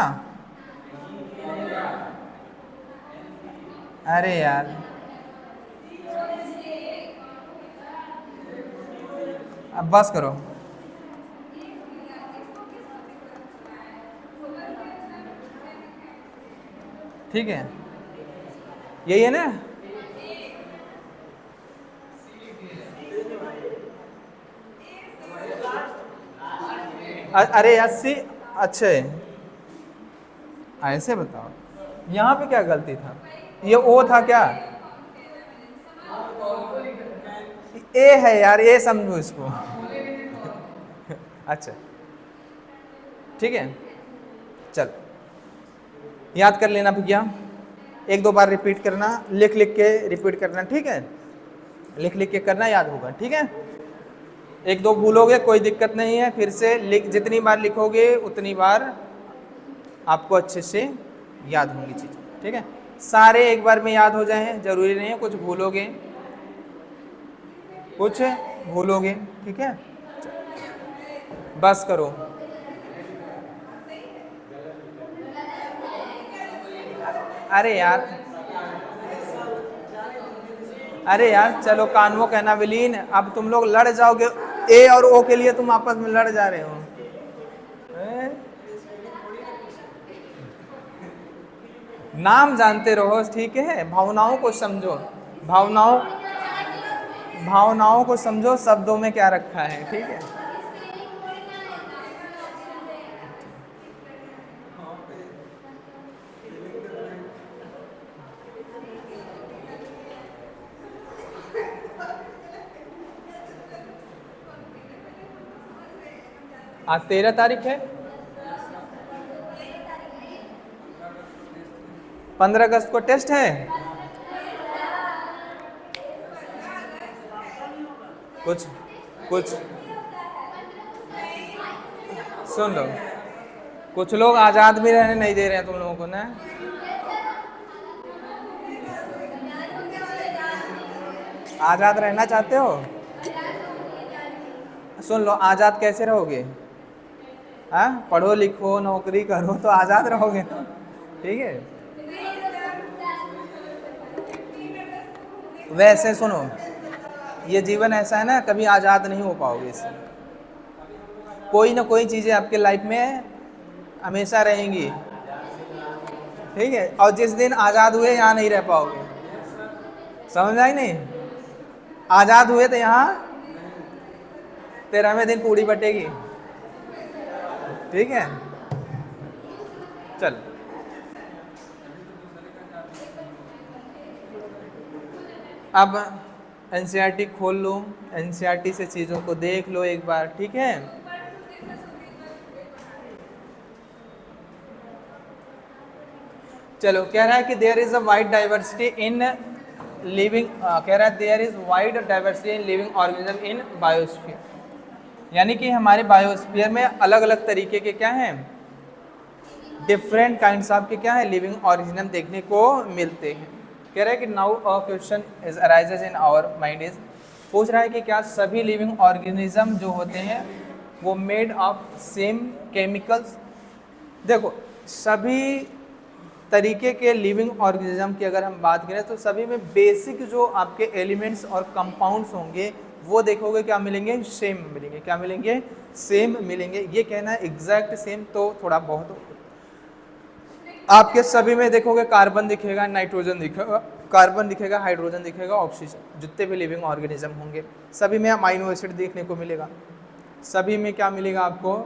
अरे यार अब बस करो, ठीक है यही है ना, अरे यार सी, अच्छा ऐसे बताओ, यहाँ पे क्या गलती था, ये ओ था क्या, ए है यार, ए समझो इसको अच्छा ठीक है, चल याद कर लेना भैया, 1-2 बार रिपीट करना, लिख लिख के रिपीट करना, ठीक है लिख लिख के करना, याद होगा, ठीक है। 1-2 भूलोगे कोई दिक्कत नहीं है, फिर से जितनी बार लिखोगे उतनी बार आपको अच्छे से याद होंगी चीज़ें, ठीक है। सारे एक बार में याद हो जाएं, जरूरी नहीं है, कुछ भूलोगे, कुछ भूलोगे, ठीक है, बस करो। अरे यार, अरे यार चलो, कानवो कहना विलीन, अब तुम लोग लड़ जाओगे, ए और ओ के लिए तुम आपस में लड़ जा रहे हो। नाम जानते रहो, ठीक है, भावनाओं को समझो, भावनाओं भावनाओं को समझो, शब्दों में क्या रखा है, ठीक है। आज 13 तारीख है, 15 अगस्त को टेस्ट है। कुछ कुछ सुन लो, कुछ लोग आजाद भी रहने नहीं दे रहे हैं तुम लोगों को ना। आजाद रहना चाहते हो, सुन लो, आजाद कैसे रहोगे? हाँ, पढ़ो लिखो नौकरी करो तो आजाद रहोगे ना, ठीक है। वैसे सुनो, ये जीवन ऐसा है ना, कभी आजाद नहीं हो पाओगे इससे, कोई ना कोई चीजें आपके लाइफ में हमेशा रहेंगी, ठीक है। और जिस दिन आजाद हुए यहाँ नहीं रह पाओगे, समझ आई नहीं? आजाद हुए तो यहाँ 13वें दिन पूड़ी बटेगी, ठीक है। चल, अब एनसीईआरटी खोल लो, एनसीईआरटी से चीजों को देख लो एक बार, ठीक है। चलो, कह रहा है कि there is a wide diversity in living, कह रहा है there is wide diversity in living organism in biosphere, यानी कि हमारे बायोस्फीयर में अलग अलग तरीके के क्या हैं, डिफरेंट काइंड्स ऑफ के क्या है, लिविंग ऑर्गेनिज्म देखने को मिलते हैं। कह रहा है कि now a question is arises in our mind is, पूछ रहा है कि क्या सभी लिविंग ऑर्गेनिज्म जो होते हैं वो मेड ऑफ सेम केमिकल्स। देखो, सभी तरीके के लिविंग ऑर्गेनिज्म की अगर हम बात करें तो सभी में बेसिक जो आपके एलिमेंट्स और कंपाउंड्स होंगे वो देखोगे क्या मिलेंगे, सेम मिलेंगे। क्या मिलेंगे? सेम मिलेंगे। ये कहना है एग्जैक्ट सेम तो थोड़ा बहुत, आपके सभी में देखोगे कार्बन दिखेगा, नाइट्रोजन दिखेगा, कार्बन दिखेगा, हाइड्रोजन दिखेगा, ऑक्सीजन, जितने भी लिविंग ऑर्गेनिज्म होंगे सभी में अमाइनो एसिड देखने को मिलेगा। सभी में क्या मिलेगा आपको?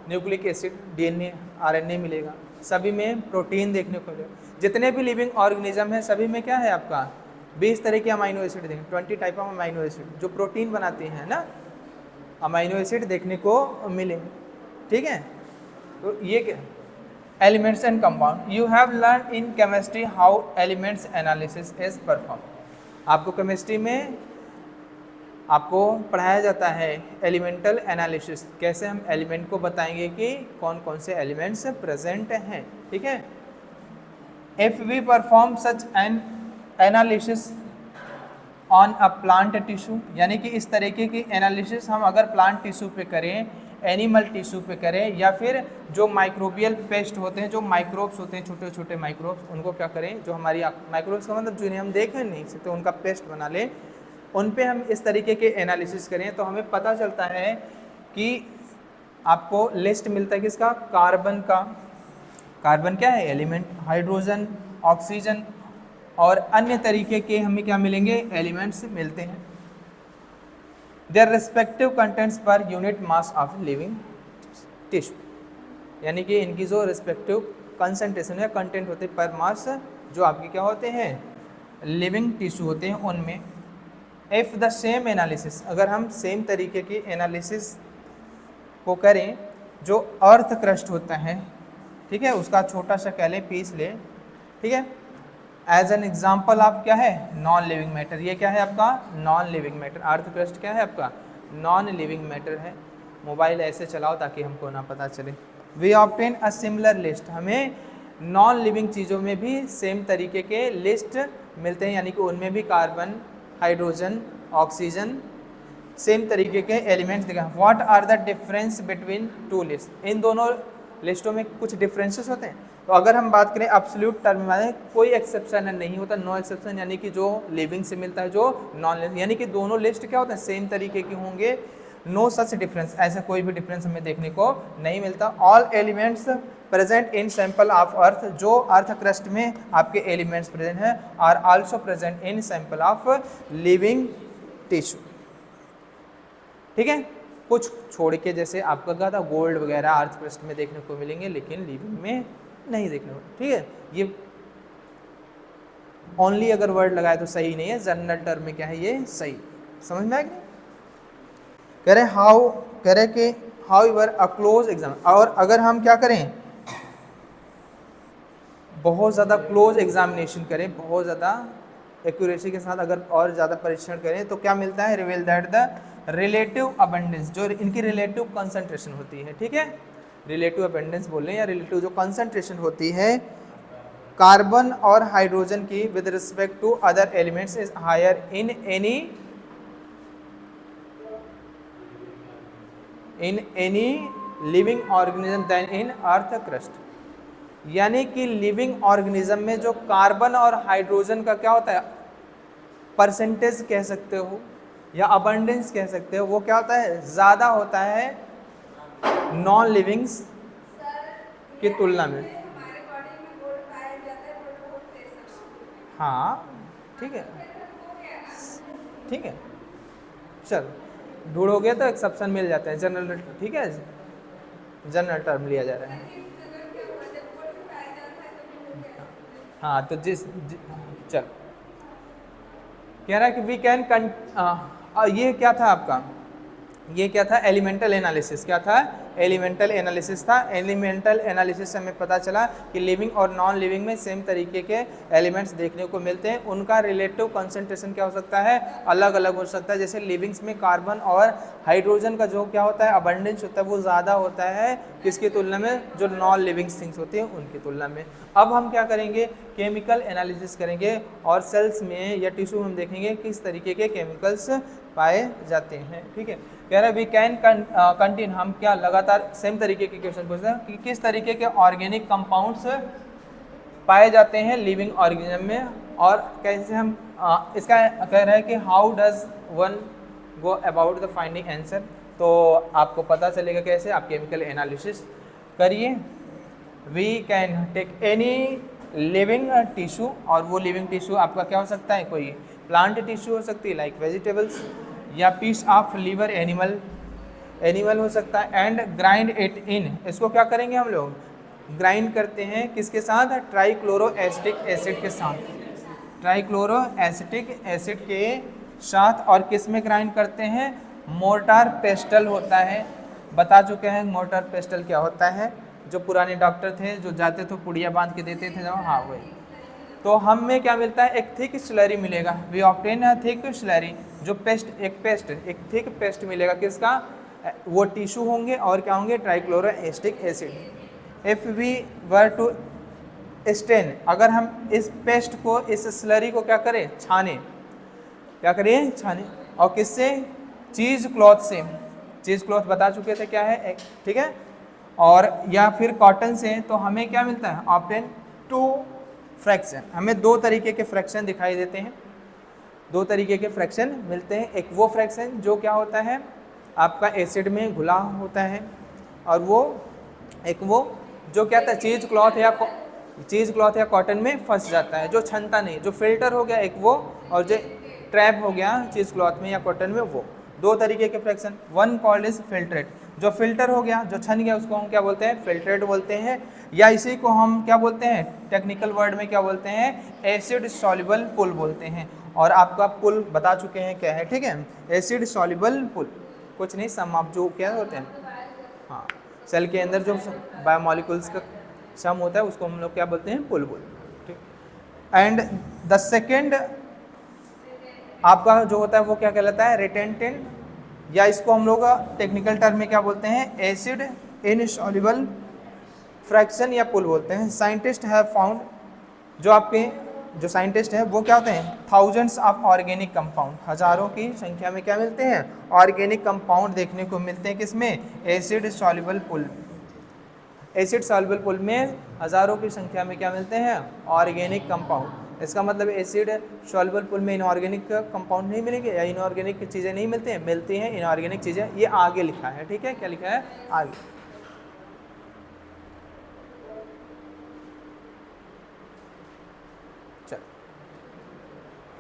न्यूक्लिक एसिड, डीएनए, आरएनए मिलेगा। सभी में प्रोटीन देखने को मिलेगा। जितने भी लिविंग ऑर्गेनिज्म है सभी में क्या है आपका 20 तरह के अमाइनो एसिड देखेंगे, 20 टाइप ऑफ अमाइनो एसिड जो प्रोटीन बनाते हैं ना, अमाइनो एसिड देखने को मिलेंगे, ठीक है। तो ये क्या elements and compound, you have learn in chemistry how elements analysis is perform. आपको केमिस्ट्री में आपको पढ़ाया जाता है एलिमेंटल एनालिसिस, कैसे हम एलिमेंट को बताएंगे कि कौन कौन से एलिमेंट्स प्रेजेंट हैं, ठीक है। If we perform such an analysis on a plant tissue, यानी कि इस तरीके की एनालिसिस हम अगर प्लांट टिश्यू पे करें, एनिमल टिश्यू पे करें, या फिर जो माइक्रोबियल पेस्ट होते हैं, जो माइक्रोब्स होते हैं, छोटे छोटे माइक्रोब्स, उनको क्या करें, जो हमारी माइक्रोब्स का मतलब जिन्हें हम देख नहीं सकते, उनका पेस्ट बना लें, उन पे हम इस तरीके के एनालिसिस करें तो हमें पता चलता है कि आपको लिस्ट मिलता है किसका? कार्बन का। कार्बन क्या है? एलिमेंट। हाइड्रोजन, ऑक्सीजन और अन्य तरीके के हमें क्या मिलेंगे? एलिमेंट्स मिलते हैं। Their respective contents per unit mass of living tissue, यानी कि इनकी जो रिस्पेक्टिव कंसंट्रेशन या कंटेंट होते हैं पर मास, जो आपके क्या होते हैं? लिविंग टिश्यू होते हैं उनमें। इफ़ द सेम एनालिसिस, अगर हम सेम तरीके की एनालिसिस को करें, जो अर्थ क्रस्ट होता है, ठीक है, उसका छोटा सा कह लें पीस ले, ठीक है, एज एन एग्जाम्पल आप क्या है? Non living matter. ये क्या है आपका? Non living matter. Earth crust क्या है आपका? नॉन लिविंग मैटर है। मोबाइल ऐसे चलाओ ताकि हमको ना पता चले। We obtain a similar list, हमें नॉन लिविंग चीज़ों में भी सेम तरीके के लिस्ट मिलते हैं, यानी कि उनमें भी कार्बन, हाइड्रोजन, ऑक्सीजन, सेम तरीके के एलिमेंट्स दिखा। What are the difference between two list, इन दोनों लिस्टों में कुछ डिफरेंसेस होते हैं। तो अगर हम बात करें एब्सोल्यूट टर्म में, कोई एक्सेप्शन नहीं होता, नो एक्सेप्शन, यानी कि जो लिविंग से मिलता है, जो नॉन लिविंग, यानी कि दोनों लिस्ट क्या होते हैं, सेम तरीके के होंगे। नो सच डिफरेंस, ऐसा कोई भी डिफरेंस हमें देखने को नहीं मिलता। All elements present in sample of earth, जो अर्थ क्रस्ट में आपके एलिमेंट्स प्रेजेंट हैं, are also present in sample of living tissue. ठीक है, कुछ छोड़ के, जैसे आपका कहा था गोल्ड वगैरह अर्थ क्रस्ट में देखने को मिलेंगे, लेकिन लिविंग में नहीं देखने को। ठीक है, ये ओनली अगर वर्ड लगाए तो सही नहीं है, जनरल टर्म में क्या है ये सही। समझ में आएगा? कह रहे कि how you're a close exam, और अगर हम क्या करें, बहुत ज़्यादा क्लोज एग्जामिनेशन करें, बहुत ज़्यादा एक्यूरेसी के साथ अगर और ज़्यादा परीक्षण करें, तो क्या मिलता है, reveal that the relative abundance, जो इनकी रिलेटिव कंसंट्रेशन होती है। ठीक है, रिलेटिव अबंडेंस बोले या रिलेटिव जो कंसंट्रेशन होती है कार्बन और हाइड्रोजन की with respect to other elements is higher in any living organism then in earth crust, यानी कि लिविंग ऑर्गेनिज्म में जो कार्बन और हाइड्रोजन का क्या होता है, परसेंटेज कह सकते हो या अबंडेंस कह सकते हो, वो क्या होता है, ज़्यादा होता है नॉन लिविंग्स की तुलना में। हाँ ठीक है, ठीक है, चल ढूंढोगे तो एक्सेप्शन मिल जाते हैं जनरल। ठीक है, जनरल टर्म लिया जा रहा है। हाँ तो चल कह रहा है कि वी कैन ये क्या था आपका, ये क्या था, एलिमेंटल एनालिसिस। क्या था, एलिमेंटल एनालिसिस था। एलिमेंटल एनालिसिस से हमें पता चला कि लिविंग और नॉन लिविंग में सेम तरीके के एलिमेंट्स देखने को मिलते हैं, उनका रिलेटिव कंसंट्रेशन क्या हो सकता है, अलग अलग हो सकता है। जैसे लिविंग्स में कार्बन और हाइड्रोजन का जो क्या होता है, अबंडेंस होता है, वो ज़्यादा होता है किसकी तुलना में, जो नॉन लिविंग थिंग्स होती हैं उनकी तुलना में। अब हम क्या करेंगे, केमिकल एनालिसिस करेंगे और सेल्स में या टिश्यू में हम देखेंगे किस तरीके के केमिकल्स पाए जाते हैं। ठीक है, कह रहा है वी कैन कंटिन्यू, हम क्या लगातार सेम तरीके के क्वेश्चन पूछते हैं कि किस तरीके के ऑर्गेनिक कंपाउंड्स पाए जाते हैं लिविंग ऑर्गेनिज्म में, और कैसे हम इसका कह रहा है कि how does one go about the finding answer. तो आपको पता चलेगा कैसे, आप केमिकल एनालिसिस करिए। We can take any living tissue, और वो लिविंग टिश्यू आपका क्या हो सकता है, कोई प्लांट टिश्यू हो सकती है लाइक वेजिटेबल्स, या पीस ऑफ लीवर एनिमल हो सकता है, एंड ग्राइंड इट इन, इसको क्या करेंगे हम लोग, ग्राइंड करते हैं किसके साथ, ट्राइक्लोरो एसिटिक एसिड के साथ, ट्राइक्लोरो एसिटिक एसिड के साथ। और किस में ग्राइंड करते हैं, मोर्टार पेस्टल होता है, बता चुके हैं मोर्टार पेस्टल क्या होता है, जो पुराने डॉक्टर थे जो जाते थे पुड़िया बांध के देते थे जब, हाँ वही। तो हम में क्या मिलता है, एक थिक स्लरी मिलेगा, we obtain a thick slurry, जो एक थिक पेस्ट मिलेगा किसका, वो टिश्यू होंगे और क्या होंगे, trichloro acetic acid. If we were to stain, अगर हम इस पेस्ट को, इस स्लरी को क्या करें, छाने, क्या करें, छाने, और किससे, चीज़ क्लॉथ से, चीज़ क्लॉथ बता चुके थे क्या है, ठीक है, और या फिर कॉटन से, तो हमें क्या मिलता है, ऑब्टेन टू फ्रैक्शन, हमें दो तरीके के फ्रैक्शन दिखाई देते हैं, दो तरीके के फ्रैक्शन मिलते हैं। एक वो फ्रैक्शन जो क्या होता है, आपका एसिड में घुला होता है, और वो एक वो जो क्या था, चीज़ क्लॉथ या कॉटन में फंस जाता है, जो छनता नहीं, जो फिल्टर हो गया एक वो, और जो ट्रैप हो गया चीज़ क्लॉथ में या कॉटन में वो, दो तरीके के fraction. One called is filtrate, जो फिल्टर हो गया, जो छन गया, उसको हम क्या बोलते हैं, फिल्ट्रेट बोलते हैं, या इसी को हम क्या बोलते हैं, टेक्निकल वर्ड में क्या बोलते हैं, एसिड सॉल्युबल पुल बोलते हैं। और आपका पुल बता चुके हैं क्या है, ठीक है, एसिड सॉल्युबल पुल, कुछ नहीं, सम आप जो क्या होते हैं, हाँ, सेल के अंदर जो बायोमॉलिक्यूल्स का सम होता है उसको हम लोग क्या बोलते हैं, पुल बोल, ठीक। एंड द सेकेंड आपका जो होता है वो क्या कहलाता है, रिटेंटेंट, या इसको हम लोग टेक्निकल टर्म में क्या बोलते हैं, एसिड इनसॉल्युबल फ्रैक्शन या पुल बोलते हैं। साइंटिस्ट हैव फाउंड, जो आपके जो साइंटिस्ट हैं वो क्या होते हैं, थाउजेंड्स ऑफ ऑर्गेनिक कंपाउंड, हजारों की संख्या में क्या मिलते हैं, ऑर्गेनिक कंपाउंड देखने को मिलते हैं किसमें, एसिड सॉल्युबल पुल। एसिड सॉल्युबल पुल में हजारों की संख्या में क्या मिलते हैं, ऑर्गेनिक कंपाउंड। इसका मतलब एसिड सॉल्युबल पुल में इनऑर्गेनिक कंपाउंड नहीं मिलेंगे या इनऑर्गेनिक चीज़ें नहीं मिलती हैं, मिलती हैं इनऑर्गेनिक चीज़ें। ये आगे लिखा है, ठीक है, क्या लिखा है आगे।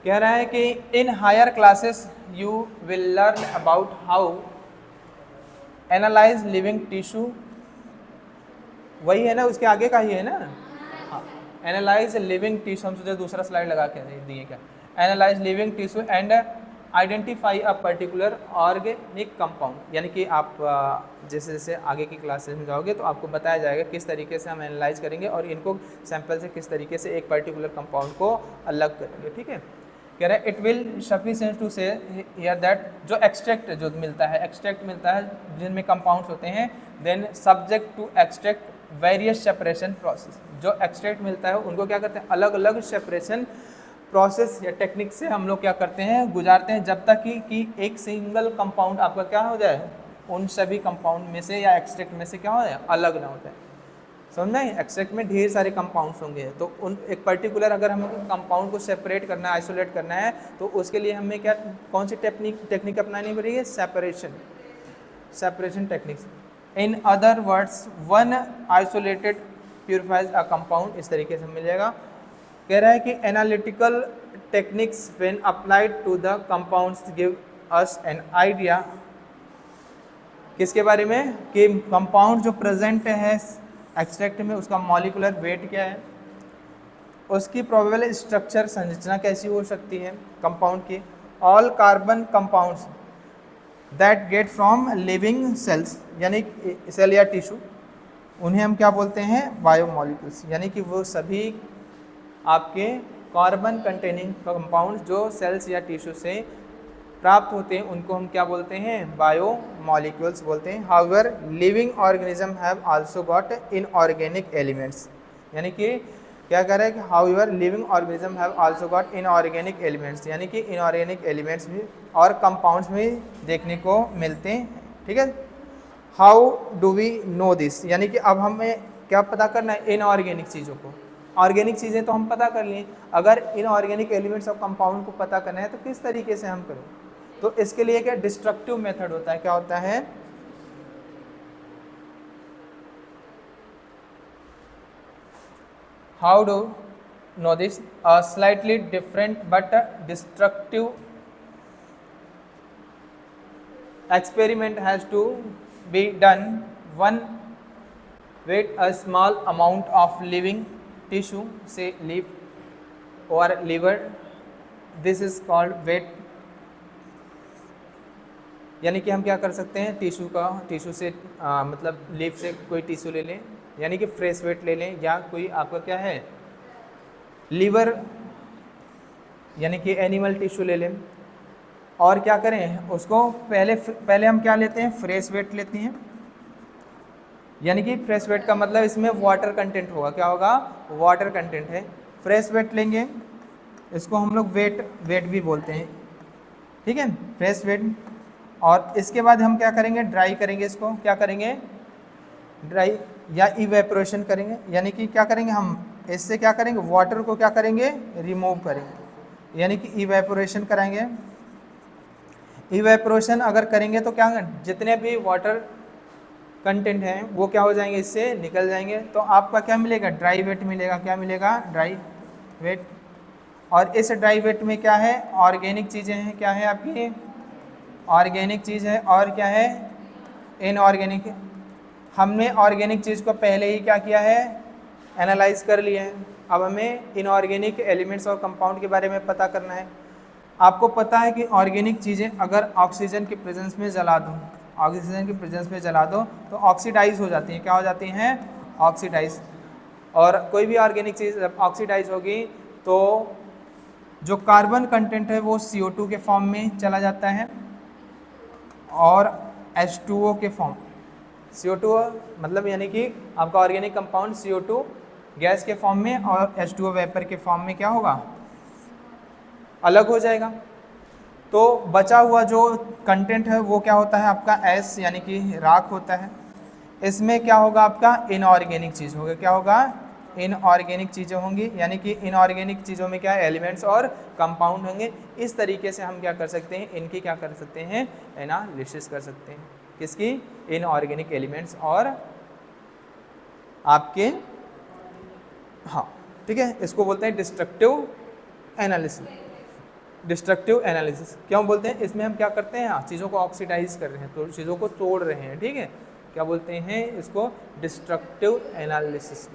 कह रहा है कि in higher classes you will learn about how analyse living tissue, वही है ना, उसके आगे का ही है ना, हाँ, एनालाइज लिविंग टिश्यू, हम सोचे दूसरा स्लाइड लगा के दिए क्या, analyse living tissue and identify a particular organic compound. यानी कि आप जैसे जैसे आगे की क्लासेस में जाओगे तो आपको बताया जाएगा किस तरीके से हम एनालाइज करेंगे और इनको सैंपल से किस तरीके से एक पर्टिकुलर कंपाउंड को अलग करेंगे, ठीक है। कह रहे हैं इट विल सफिशिएंट टू से हियर दैट, जो एक्सट्रैक्ट जो मिलता है, एक्सट्रैक्ट मिलता है जिनमें कंपाउंड्स होते हैं, then subject to extract various separation process, जो एक्सट्रैक्ट मिलता है उनको क्या करते हैं, अलग अलग सेपरेशन प्रोसेस या टेक्निक से हम लोग क्या करते हैं, गुजारते हैं, जब तक कि एक सिंगल कंपाउंड आपका क्या हो जाए, उन सभी कंपाउंड में से या एक्सट्रैक्ट में से क्या हो जाए, अलग ना हो जाए। समझना है, एक्सट्रैक्ट में ढेर सारे कंपाउंड्स होंगे, तो उन एक पर्टिकुलर अगर हमें कंपाउंड को सेपरेट करना है, आइसोलेट करना है, तो उसके लिए हमें क्या, कौन सी टेक्निक अपनानी पड़ेगी, separation techniques. In other words one isolated purifies a compound, इस तरीके से मिलेगा। कह रहा है कि analytical techniques when applied to the compounds give us an idea, किसके बारे में, कि कंपाउंड जो प्रेजेंट है एक्सट्रैक्ट में उसका मॉलिकुलर वेट क्या है, उसकी प्रोबेबल स्ट्रक्चर, संरचना कैसी हो सकती है कंपाउंड की। All carbon compounds that get from living cells, यानी सेल या टिश्यू, उन्हें हम क्या बोलते हैं, बायोमॉलिक्यूल्स, यानी कि वो सभी आपके कार्बन कंटेनिंग कंपाउंड जो सेल्स या टिश्यू से प्राप्त होते हैं उनको हम क्या बोलते हैं, बायोमॉलिक्यूल्स बोलते हैं। However living organism have also got inorganic elements, यानी कि क्या कह रहा है कि however living organism have also got inorganic elements, यानी कि इनऑर्गेनिक एलिमेंट्स भी और कंपाउंड्स में देखने को मिलते हैं, ठीक है। How do we know this, यानी कि अब हमें क्या पता करना है, इनऑर्गेनिक चीज़ों को, ऑर्गेनिक चीज़ें तो हम पता कर लिए, अगर इनऑर्गेनिक एलिमेंट्स और कंपाउंड को पता करना है तो किस तरीके से हम करें, तो इसके लिए क्या डिस्ट्रक्टिव मेथड होता है, क्या होता है, how do know this, a slightly different but destructive experiment has to be done. One, wait a small amount of living tissue, say leaf or liver, this is called weight, यानी कि हम क्या कर सकते हैं, टिश्यू से मतलब leaf से कोई टिश्यू ले लें, यानी कि फ्रेश वेट ले लें, या कोई आपका क्या है लीवर यानी कि एनिमल टिश्यू ले लें, और क्या करें उसको पहले हम क्या लेते हैं, फ्रेश वेट लेते हैं, यानी कि फ्रेश वेट का मतलब इसमें वाटर कंटेंट होगा, क्या होगा, वाटर कंटेंट है, फ्रेश वेट लेंगे, इसको हम लोग वेट भी बोलते हैं, ठीक है, फ्रेश वेट। और इसके बाद हम क्या करेंगे, ड्राई करेंगे, इसको क्या करेंगे, ड्राई या इवेपोरेशन करेंगे, यानी कि क्या करेंगे हम इससे क्या करेंगे, वाटर को क्या करेंगे, रिमूव करेंगे, यानी कि इवेपोरेशन कराएंगे। इवेपोरेशन अगर करेंगे तो क्या, जितने भी वाटर कंटेंट हैं वो क्या हो जाएंगे, इससे निकल जाएंगे, तो आपका क्या मिलेगा, ड्राई वेट मिलेगा, क्या मिलेगा, ड्राई वेट। और इस ड्राई वेट में क्या है, ऑर्गेनिक चीज़ें हैं, क्या है आपकी, ऑर्गेनिक चीज़ है, और क्या है, इनऑर्गेनिक। हमने ऑर्गेनिक चीज़ को पहले ही क्या किया है, एनालाइज कर लिया है, अब हमें इनऑर्गेनिक एलिमेंट्स और कंपाउंड के बारे में पता करना है। आपको पता है कि ऑर्गेनिक चीज़ें अगर ऑक्सीजन के प्रेजेंस में जला दो, ऑक्सीजन के प्रेजेंस में जला दो तो ऑक्सीडाइज हो जाती हैं, क्या हो जाती हैं, ऑक्सीडाइज। और कोई भी ऑर्गेनिक चीज़ जब ऑक्सीडाइज होगी तो जो कार्बन कंटेंट है वो CO2 के फॉर्म में चला जाता है और H2O के फॉर्म, CO2 मतलब यानी कि आपका ऑर्गेनिक कंपाउंड CO2 गैस के फॉर्म में और H2O वेपर के फॉर्म में क्या होगा, अलग हो जाएगा। तो बचा हुआ जो कंटेंट है वो क्या होता है आपका S यानी कि राख होता है। इसमें क्या होगा आपका इनऑर्गेनिक चीज़ होगा, क्या होगा, इनऑर्गेनिक चीज़ें होंगी, यानी कि इनऑर्गेनिक चीज़ों में क्या एलिमेंट्स और कंपाउंड होंगे। इस तरीके से हम क्या कर सकते हैं, इनकी क्या कर सकते हैं, एनालिसिस कर सकते हैं, किसकी, इनऑर्गेनिक एलिमेंट्स और आपके, हाँ ठीक है, इसको बोलते हैं डिस्ट्रक्टिव एनालिसिस। डिस्ट्रक्टिव एनालिसिस क्यों बोलते हैं, इसमें हम क्या करते हैं, हाँ चीज़ों को ऑक्सीडाइज कर रहे हैं, तो चीज़ों को तोड़ रहे हैं, ठीक है, क्या बोलते हैं इसको, डिस्ट्रक्टिव एनालिसिस।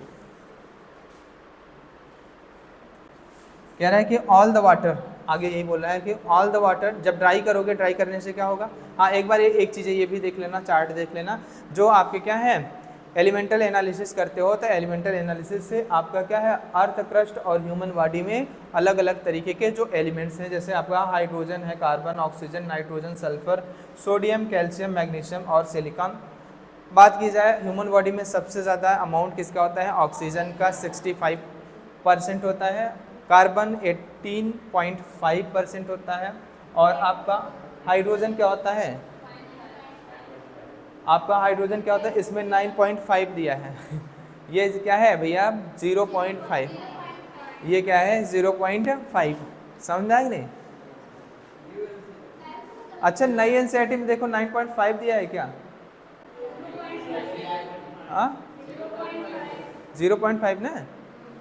कह रहा है कि ऑल द वाटर, आगे यही बोल रहा है कि ऑल द वाटर, जब ड्राई करोगे, ड्राई करने से क्या होगा, हाँ एक बार एक चीज़ ये भी देख लेना, चार्ट देख लेना, जो आपके क्या है एलिमेंटल एनालिसिस करते हो, तो एलिमेंटल एनालिसिस से आपका क्या है, अर्थ क्रस्ट और ह्यूमन बॉडी में अलग अलग तरीके के जो एलिमेंट्स हैं, जैसे आपका हाइड्रोजन है, carbon, oxygen, nitrogen, sulphur, sodium, calcium, magnesium और सिलिकॉन। बात की जाए ह्यूमन बॉडी में सबसे ज़्यादा अमाउंट किसका होता है, ऑक्सीजन का 65% होता है, कार्बन 18.5% होता है, और आपका हाइड्रोजन क्या होता है, आपका हाइड्रोजन क्या होता है, इसमें 9.5 दिया है ये क्या है भैया 0.5, ये क्या है 0.5, समझा कि नहीं। अच्छा नई एनसीईआरटी में देखो 9.5 दिया है क्या, हाँ 0.5 ना,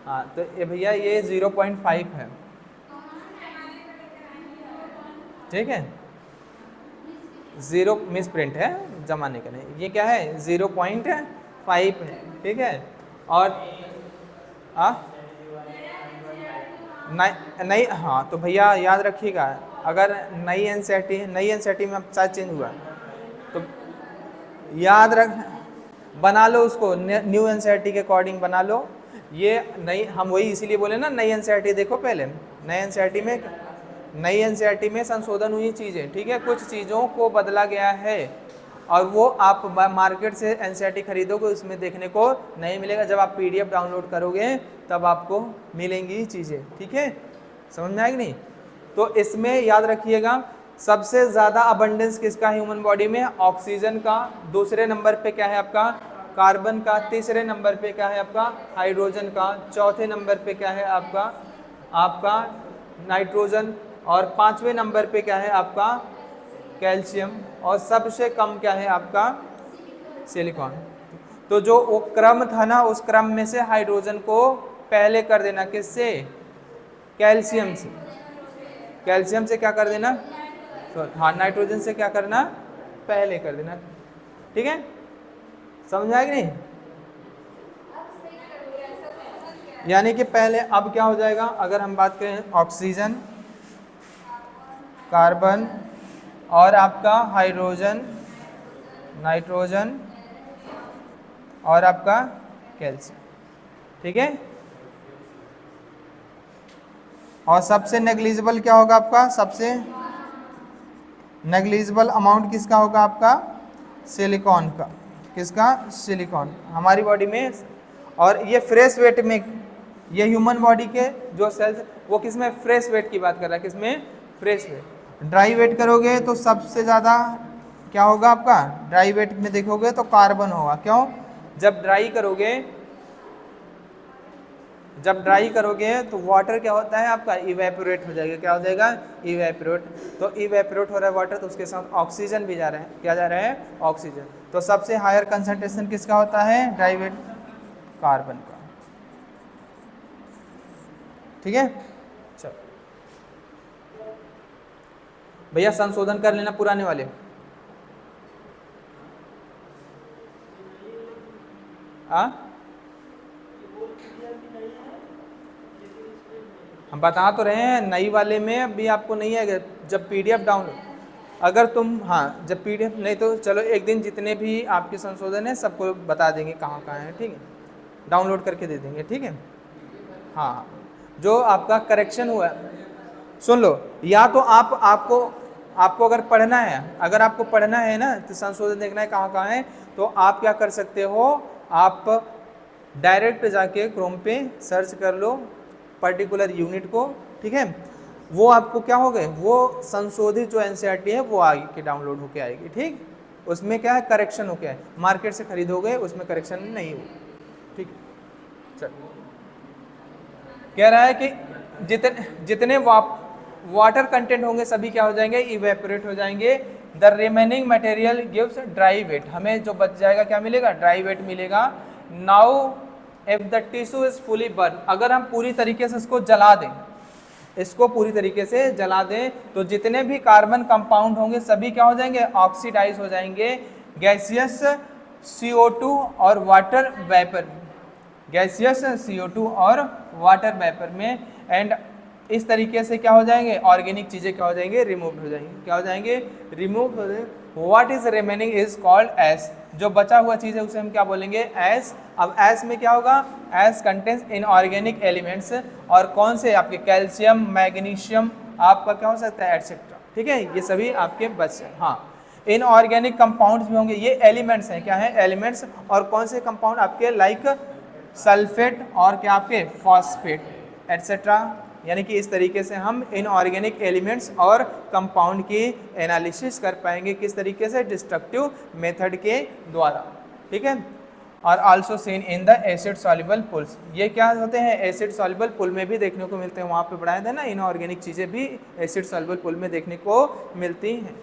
हाँ तो ये भैया ये 0.5 है, ठीक है, 0 मिस प्रिंट है जमाने का नहीं, ये क्या है 0.5 है, ठीक है। और नहीं, हाँ तो भैया याद रखिएगा, अगर नई एनसीईआरटी में अब शायद चेंज हुआ तो याद रख, बना लो उसको, न्यू एनसीईआरटी के अकॉर्डिंग बना लो। ये नई, हम वही इसीलिए बोले ना नई एनसीईआरटी देखो पहले, नई एनसीईआरटी में संशोधन हुई चीज़ें, ठीक है, कुछ चीज़ों को बदला गया है, और वो आप मार्केट से एनसीईआरटी खरीदोगे उसमें देखने को नहीं मिलेगा, जब आप पीडीएफ डाउनलोड करोगे तब आपको मिलेंगी चीज़ें, ठीक है, समझ में आएगी नहीं। तो इसमें याद रखिएगा सबसे ज़्यादा अबंडेंस किसका ह्यूमन बॉडी में, ऑक्सीजन का, दूसरे नंबर पे क्या है आपका कार्बन का, तीसरे नंबर पे क्या है आपका हाइड्रोजन का, चौथे नंबर पे क्या है आपका नाइट्रोजन, और पांचवें नंबर पे क्या है आपका कैल्शियम, और सबसे कम क्या है आपका सिलिकॉन। तो जो वो क्रम था ना, उस क्रम में से हाइड्रोजन को पहले कर देना, किससे, कैल्शियम से, कैल्शियम से क्या कर देना, तो हाँ नाइट्रोजन से क्या करना, पहले कर देना, ठीक है, समझ आएगी नहीं। यानी कि पहले, अब क्या हो जाएगा, अगर हम बात करें ऑक्सीजन, कार्बन और आपका हाइड्रोजन, नाइट्रोजन और आपका कैल्शियम, ठीक है, और सबसे नेग्लिजिबल क्या होगा आपका, सबसे नेग्लिजिबल अमाउंट किसका होगा आपका सिलिकॉन का, किसका, सिलिकॉन हमारी बॉडी में। और ये फ्रेश वेट में, ये ह्यूमन बॉडी के जो सेल्स वो किसमें, फ्रेश वेट की बात कर रहा है, किसमें, फ्रेश वेट। ड्राई वेट करोगे तो सबसे ज़्यादा क्या होगा आपका, ड्राई वेट में देखोगे तो कार्बन होगा, क्यों, जब ड्राई करोगे तो वाटर क्या होता है आपका, इवेपोरेट हो जाएगा, क्या हो जाएगा, इवेपोरेट। तो इवेपोरेट हो रहा है वाटर, तो उसके साथ ऑक्सीजन भी जा रहा है, क्या जा रहा है, ऑक्सीजन। तो सबसे हायर कंसंट्रेशन किसका होता है, ड्राई वेट, कार्बन का, ठीक है। चलो भैया संशोधन कर लेना पुराने वाले, हम बता तो रहे हैं नई वाले में अभी आपको नहीं है, जब पीडीएफ डाउनलोड, अगर तुम, हाँ जब पीडीएफ नहीं तो चलो एक दिन जितने भी आपके संशोधन है सबको बता देंगे कहाँ कहाँ है, ठीक है, डाउनलोड करके दे देंगे, ठीक है। हाँ जो आपका करेक्शन हुआ है, सुन लो, या तो आपको आपको अगर पढ़ना है, अगर आपको पढ़ना है ना तो संशोधन देखना है कहाँ कहाँ है, तो आप क्या कर सकते हो, आप डायरेक्ट जाके क्रोम पे सर्च कर लो पर्टिकुलर यूनिट को, ठीक है, वो आपको क्या हो गए, वो संशोधित जो एनसीईआरटी है वो आगे के डाउनलोड होके आएगी, ठीक, उसमें क्या है करेक्शन हो गया है, मार्केट से खरीदोगे उसमें करेक्शन नहीं हो, ठीक। चल कह रहा है कि जितने वाटर कंटेंट होंगे सभी क्या हो जाएंगे, इवेपोरेट हो जाएंगे। The remaining material gives dry weight, हमें जो बच जाएगा क्या मिलेगा, ड्राई वेट मिलेगा। Now if the tissue is fully burn, अगर हम पूरी तरीके से इसको जला दें, इसको पूरी तरीके से जला दें तो जितने भी कार्बन कंपाउंड होंगे सभी क्या हो जाएंगे, ऑक्सीडाइज हो जाएंगे गैसियस CO2 और वाटर वेपर, गैसियस CO2 और वाटर वेपर में, एंड इस तरीके से क्या हो जाएंगे, ऑर्गेनिक चीजें क्या हो जाएंगे, रिमूव हो जाएंगे, क्या हो जाएंगे, रिमूव हो जाएंगे। What is remaining is called S, जो बचा हुआ चीज है उसे हम क्या बोलेंगे, एस। अब एस में क्या होगा, एस कंटेन्स इनऑर्गेनिक एलिमेंट्स, और कौन से आपके कैल्शियम, मैग्नीशियम, आपका क्या हो सकता है एटसेट्रा, ठीक है, ये सभी आपके बच हैं। हाँ, इनऑर्गेनिक कंपाउंड्स भी होंगे, ये एलिमेंट्स हैं, क्या है, एलिमेंट्स, और कौन से कंपाउंड आपके लाइक सल्फेट और क्या आपके फॉस्फेट एटसेट्रा, यानी कि इस तरीके से हम इनऑर्गेनिक एलिमेंट्स और कंपाउंड की एनालिसिस कर पाएंगे, किस तरीके से, डिस्ट्रक्टिव मेथड के द्वारा, ठीक है। और also seen in the acid soluble pools, ये क्या होते हैं, एसिड सॉल्युबल पुल में भी देखने को मिलते हैं, वहाँ पे पढ़ाया था ना, इनऑर्गेनिक चीज़ें भी एसिड सॉल्युबल पुल में देखने को मिलती हैं।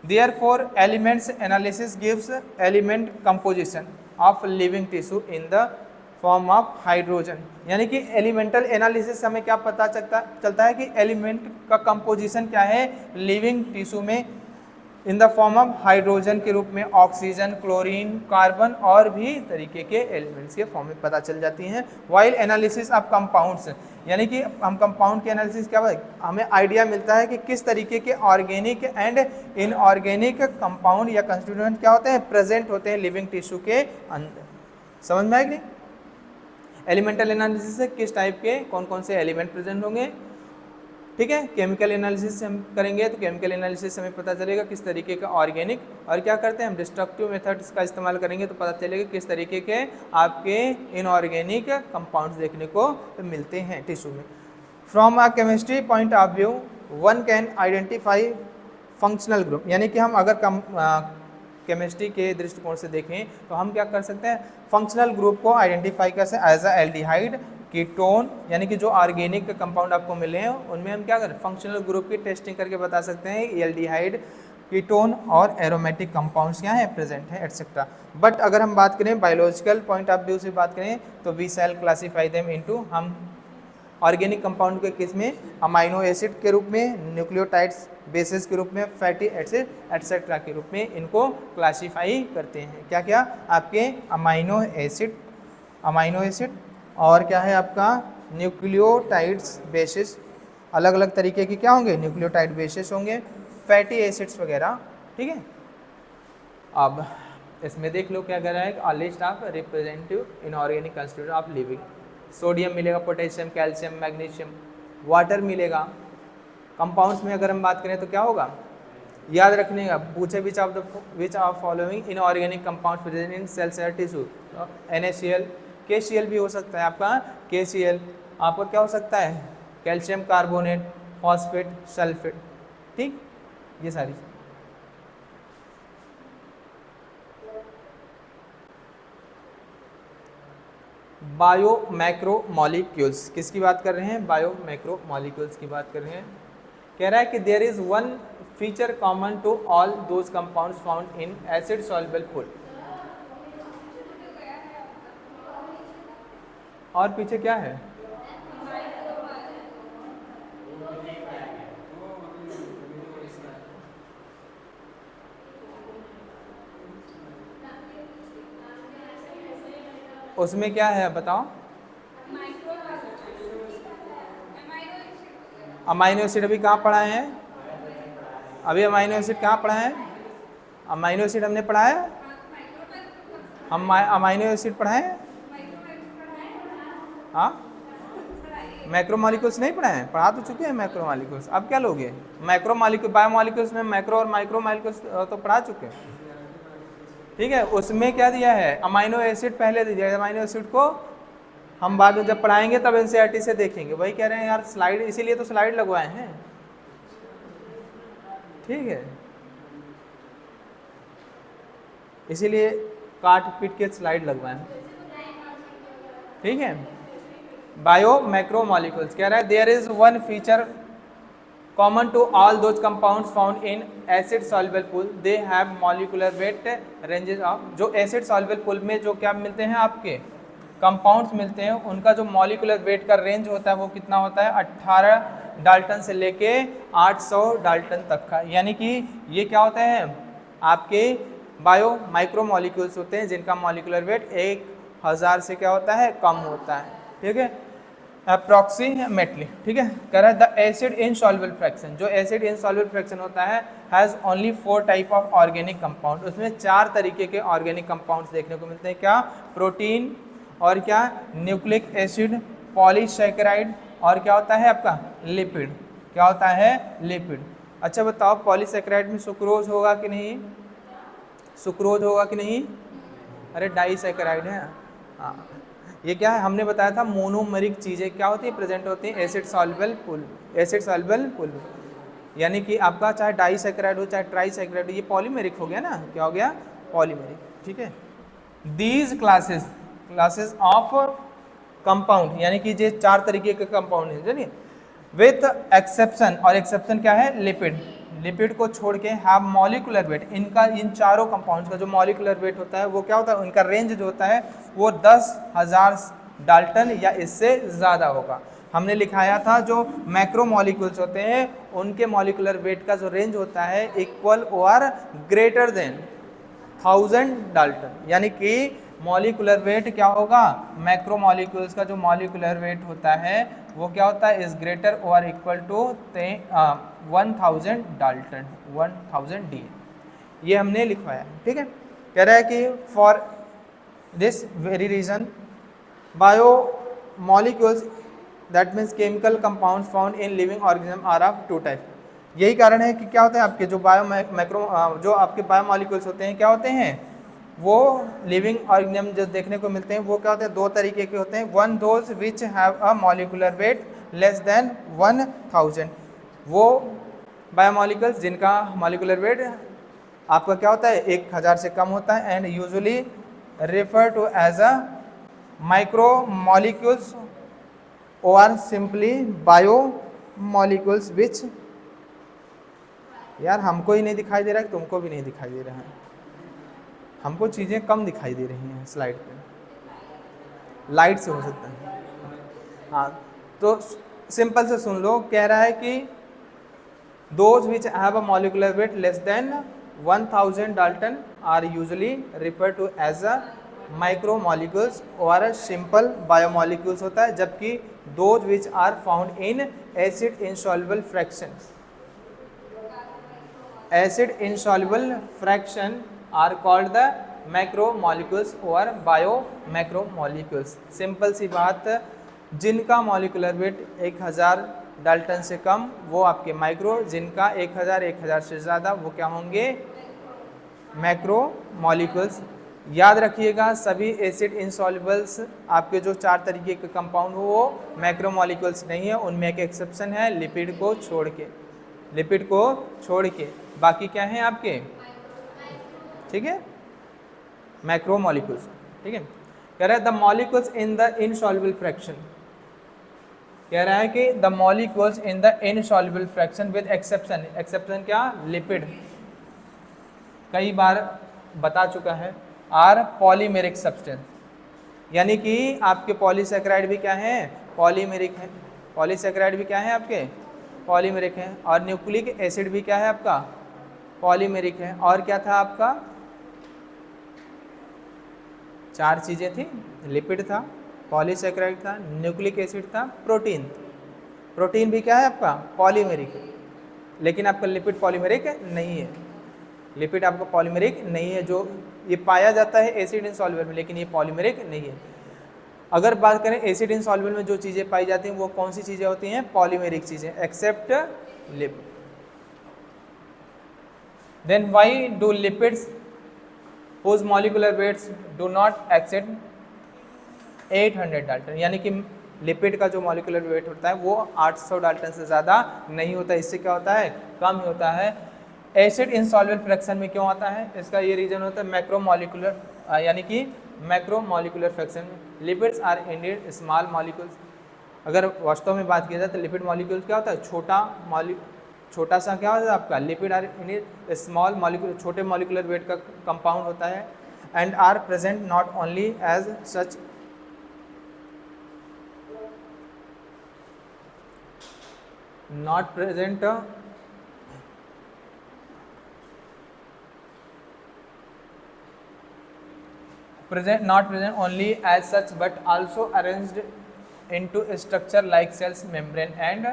Therefore elements analysis gives element composition of living tissue in the form of hydrogen, यानी कि एलिमेंटल एनालिसिस से हमें क्या पता चलता है कि एलिमेंट का कंपोजिशन क्या है लिविंग टिश्यू में, in the form of hydrogen के रूप में, ऑक्सीजन, क्लोरीन, कार्बन और भी तरीके के एलिमेंट्स के फॉर्म में पता चल जाती हैं। वाइल एनालिसिस ऑफ कंपाउंड्स, यानी कि हम कंपाउंड के एनालिसिस क्या हमें आइडिया मिलता है कि किस तरीके के ऑर्गेनिक एंड इनऑर्गेनिक कंपाउंड या कंस्टिट्यूएंट क्या होते हैं, प्रेजेंट होते हैं लिविंग टिश्यू के अंदर। समझ में आएगी नहीं, एलिमेंटल एनालिसिस से किस टाइप के कौन कौन से एलिमेंट प्रेजेंट होंगे, ठीक है। केमिकल एनालिसिस से हम करेंगे तो केमिकल एनालिसिस से हमें पता चलेगा किस तरीके का ऑर्गेनिक, और क्या करते हैं हम डिस्ट्रक्टिव मेथड्स का इस्तेमाल करेंगे तो पता चलेगा किस तरीके के आपके इनऑर्गेनिक कंपाउंड्स देखने को मिलते हैं टिश्यू में। From a chemistry point of view one can identify functional group, यानी कि हम अगर केमिस्ट्री के दृष्टिकोण से देखें तो हम क्या कर सकते हैं, फंक्शनल ग्रुप को आइडेंटिफाई कर सकते हैं एज अ एल्डिहाइड, कीटोन, यानी कि जो ऑर्गेनिक कंपाउंड आपको मिले हैं उनमें हम क्या करें, फंक्शनल ग्रुप की टेस्टिंग करके बता सकते हैं एल्डिहाइड, कीटोन और एरोमेटिक कंपाउंड्स क्या हैं, प्रेजेंट हैं एटसेट्रा। बट अगर हम बात करें बायोलॉजिकल पॉइंट ऑफ व्यू से बात करें तो we shall classify them into, हम ऑर्गेनिक कंपाउंड के किस में, अमाइनो एसिड के रूप में, न्यूक्लियोटाइड्स बेसिस के रूप में, फैटी एसिड एटसेट्रा के रूप में इनको क्लासीफाई करते हैं। क्या क्या आपके अमाइनो एसिड और क्या है आपका न्यूक्लियोटाइड्स बेसिस, अलग अलग तरीके की क्या होंगे, न्यूक्लियोटाइड बेसिस होंगे, फैटी एसिड्स वगैरह, ठीक है। अब इसमें देख लो क्या कर रहा है, a list of representative inorganic constituent of living, sodium मिलेगा, पोटेशियम, कैल्शियम, मैग्नीशियम, वाटर मिलेगा। कंपाउंड्स में अगर हम बात करें तो क्या होगा, याद रखने का, पूछे which of following inorganic compounds present in cell cell tissue, NaCl, KCl भी हो सकता है आपका, KCl आपका क्या हो सकता है, कैल्शियम कार्बोनेट, फॉस्फेट, सल्फेट, ठीक, ये सारी। बायो मैक्रो मॉलिक्यूल्स किसकी बात कर रहे हैं, बायो मैक्रो मॉलिक्यूल्स की बात कर रहे हैं। कह रहा है कि there is one feature common to all those compounds found in acid soluble pool, और पीछे क्या है, उसमें क्या है बताओ, अमाइनो एसिड अभी कहाँ पढ़ा है, अभी अमाइनो एसिड कहाँ पढ़ा है, अमाइनो एसिड हमने पढ़ा है, हम अमाइनो एसिड पढ़ा है, हाँ मैक्रोमॉलिक्यूल्स नहीं पढ़ा है? पढ़ा तो चुके हैं मैक्रोमॉलिक्यूल्स। अब क्या लोगे? मैक्रोमॉलिक्यूल बायोमॉलिक्यूल्स में मैक्रो और माइक्रोमॉलिक्यूल्स तो पढ़ा चुके हैं, ठीक है। उसमें क्या दिया है? अमाइनो एसिड पहले दिया है। अमाइनो एसिड को हम बाद में जब पढ़ाएंगे तब एनसीईआरटी से देखेंगे। वही कह रहे हैं यार, स्लाइड इसीलिए तो स्लाइड लगवाए हैं, ठीक है, इसीलिए काट पीट के स्लाइड लगवाए हैं, ठीक है। बायो मैक्रोमॉलिक्यूल्स कह रहा है there is one feature common to all those compounds found in acid soluble pool, they have molecular weight ranges of. जो एसिड सॉल्युबल पूल में जो क्या मिलते हैं आपके कंपाउंड्स मिलते हैं, उनका जो मॉलिक्यूलर वेट का रेंज होता है वो कितना होता है? 18 डाल्टन से लेके 800 डाल्टन तक का। यानी कि ये क्या होता है? आपके बायो माइक्रोमॉलिक्यूल्स होते हैं जिनका मॉलिक्यूलर वेट 1000 से क्या होता है? कम होता है, ठीक है, अप्रॉक्सीमेटली, ठीक है। कह रहा है द एसिड इनसॉल्युबल फ्रैक्शन, जो एसिड इनसॉल्युबल फ्रैक्शन होता है has only 4 type of organic compound. उसमें 4 तरीके के ऑर्गेनिक कंपाउंड्स देखने को मिलते हैं। क्या? प्रोटीन, और क्या? न्यूक्लिक एसिड, पॉलीसैकेराइड, और क्या होता है आपका? लिपिड। क्या होता है? लिपिड। अच्छा बताओ, पॉलीसैकेराइड में सुक्रोज होगा कि नहीं? सुक्रोज होगा कि नहीं? अरे डाइसैकेराइड है। हाँ, ये क्या है? हमने बताया था मोनोमेरिक चीज़ें क्या होती है? प्रेजेंट होती हैं acid soluble pool, acid soluble pool. यानी कि आपका चाहे डाइसैकेराइड हो चाहे ट्राइसैकेराइड हो, ये पॉलीमेरिक हो गया ना? क्या हो गया? पॉलीमेरिक, ठीक है। दीज क्लासेस ऑफ कंपाउंड, यानी कि ये 4 तरीके के कंपाउंड हैं, जानिए, विथ एक्सेप्शन, और एक्सेप्शन क्या है? लिपिड। लिपिड को छोड़ के हैव मॉलिक्यूलर वेट। इनका, इन चारों कंपाउंड्स का जो मॉलिक्यूलर वेट होता है वो क्या होता है? इनका रेंज जो होता है वो 10,000 डाल्टन या इससे ज़्यादा होगा। हमने लिखाया था जो मैक्रोमॉलिक्यूल्स होते हैं उनके मॉलिक्यूलर वेट का जो रेंज होता है इक्वल और ग्रेटर देन 1000 डाल्टन। यानी कि मॉलिक्यूलर वेट क्या होगा? मैक्रोमॉलिक्यूल्स का जो मॉलिक्यूलर वेट होता है वो क्या होता है? इज ग्रेटर और इक्वल टू 1000 डाल्टन, 1000 डी। ये हमने लिखवाया है, ठीक है। कह रहा है कि for this very reason biomolecules, that means chemical compounds found in living organism are of 2 type. यही कारण है कि क्या होता है आपके जो जो आपके बायोमॉलिक्यूल्स होते हैं क्या होते हैं? वो लिविंग ऑर्गेनिज्म जो देखने को मिलते हैं वो क्या होते हैं? 2 तरीके के होते हैं। One those which have a molecular weight less than 1000, वो बायोमॉलिक्यूल्स जिनका मॉलिक्यूलर वेट आपका क्या होता है? 1000 से कम होता है, and usually refer to as a micromolecules और सिंपली बायोमॉलिक्यूल्स विच, यार हमको ही नहीं दिखाई दे रहा है, तुमको भी नहीं दिखाई दे रहा है, हमको चीज़ें कम दिखाई दे रही हैं स्लाइड पे, लाइट से हो सकता है। हाँ, तो सिंपल से सुन लो। कह रहा है कि those which have a molecular weight less than 1000 dalton are usually refer to as a micromolecules और सिंपल बायोमॉलिक्यूल्स होता है, जबकि those which are found in acid insoluble fraction, acid insoluble fraction are called the macromolecules और bio macromolecules. Simple सी बात, जिनका molecular weight 1000 Dalton से कम वो आपके माइक्रो, जिनका 1000 से ज़्यादा वो क्या होंगे? मैक्रोमॉलिक्यूल्स। याद रखिएगा सभी एसिड इनसॉल्युबल्स आपके जो 4 तरीके के कंपाउंड हो वो मैक्रोमॉलिक्यूल्स नहीं है, उनमें एक एक्सेप्शन है, लिपिड को छोड़ के, लिपिड को छोड़ के बाकी क्या हैं आपके? ठीक है, मैक्रोमॉलिक्यूल्स, ठीक है। कह रहा है the molecules in the insoluble fraction, कह रहा है कि the molecules in the insoluble fraction with exception, exception क्या? लिपिड, कई बार बता चुका है, आर पॉलीमेरिक सब्सटेंस। यानी कि आपके पॉलीसैकेराइड भी क्या है? पॉलीमेरिक है। पॉलीसैकेराइड भी क्या है आपके? पॉलीमेरिक है। और न्यूक्लिक एसिड भी क्या है आपका? पॉलीमेरिक है। और क्या था आपका? 4 चीज़ें थी, लिपिड था, पॉलीसैकेराइड था, न्यूक्लिक एसिड था, प्रोटीन। प्रोटीन भी क्या है आपका? पॉलीमेरिक है। लेकिन आपका लिपिड पॉलीमेरिक नहीं है, लिपिड आपका पॉलीमेरिक नहीं है। जो ये पाया जाता है एसिड इनसॉल्युबल में, लेकिन ये पॉलीमेरिक नहीं है। अगर बात करें एसिड इनसॉल्युबल में जो चीज़ें पाई जाती हैं वो कौन सी चीज़ें होती हैं, पॉलीमेरिक चीज़ें, except lipid. Then why do lipids whose molecular weights do not exceed 800 dalton, यानी कि लिपिड का जो मॉलिकुलर वेट होता है वो 800 डाल्टन से ज़्यादा नहीं होता, इससे क्या होता है, कम ही होता है। एसिड इनसॉल्युबल फ्रैक्शन में क्यों आता है, इसका ये रीजन होता है मैक्रोमोलिकुलर, यानी कि macromolecular fraction. Lipids are indeed small molecules. अगर वास्तव में बात की जाए तो लिपिड मॉलिक्यूल क्या होता है, छोटा सा क्या होता है आपका, lipid are indeed small molecule, छोटे मॉलिकुलर वेट का कंपाउंड होता है। And are present not only as such not present only as such but also arranged into a structure like cells, membrane and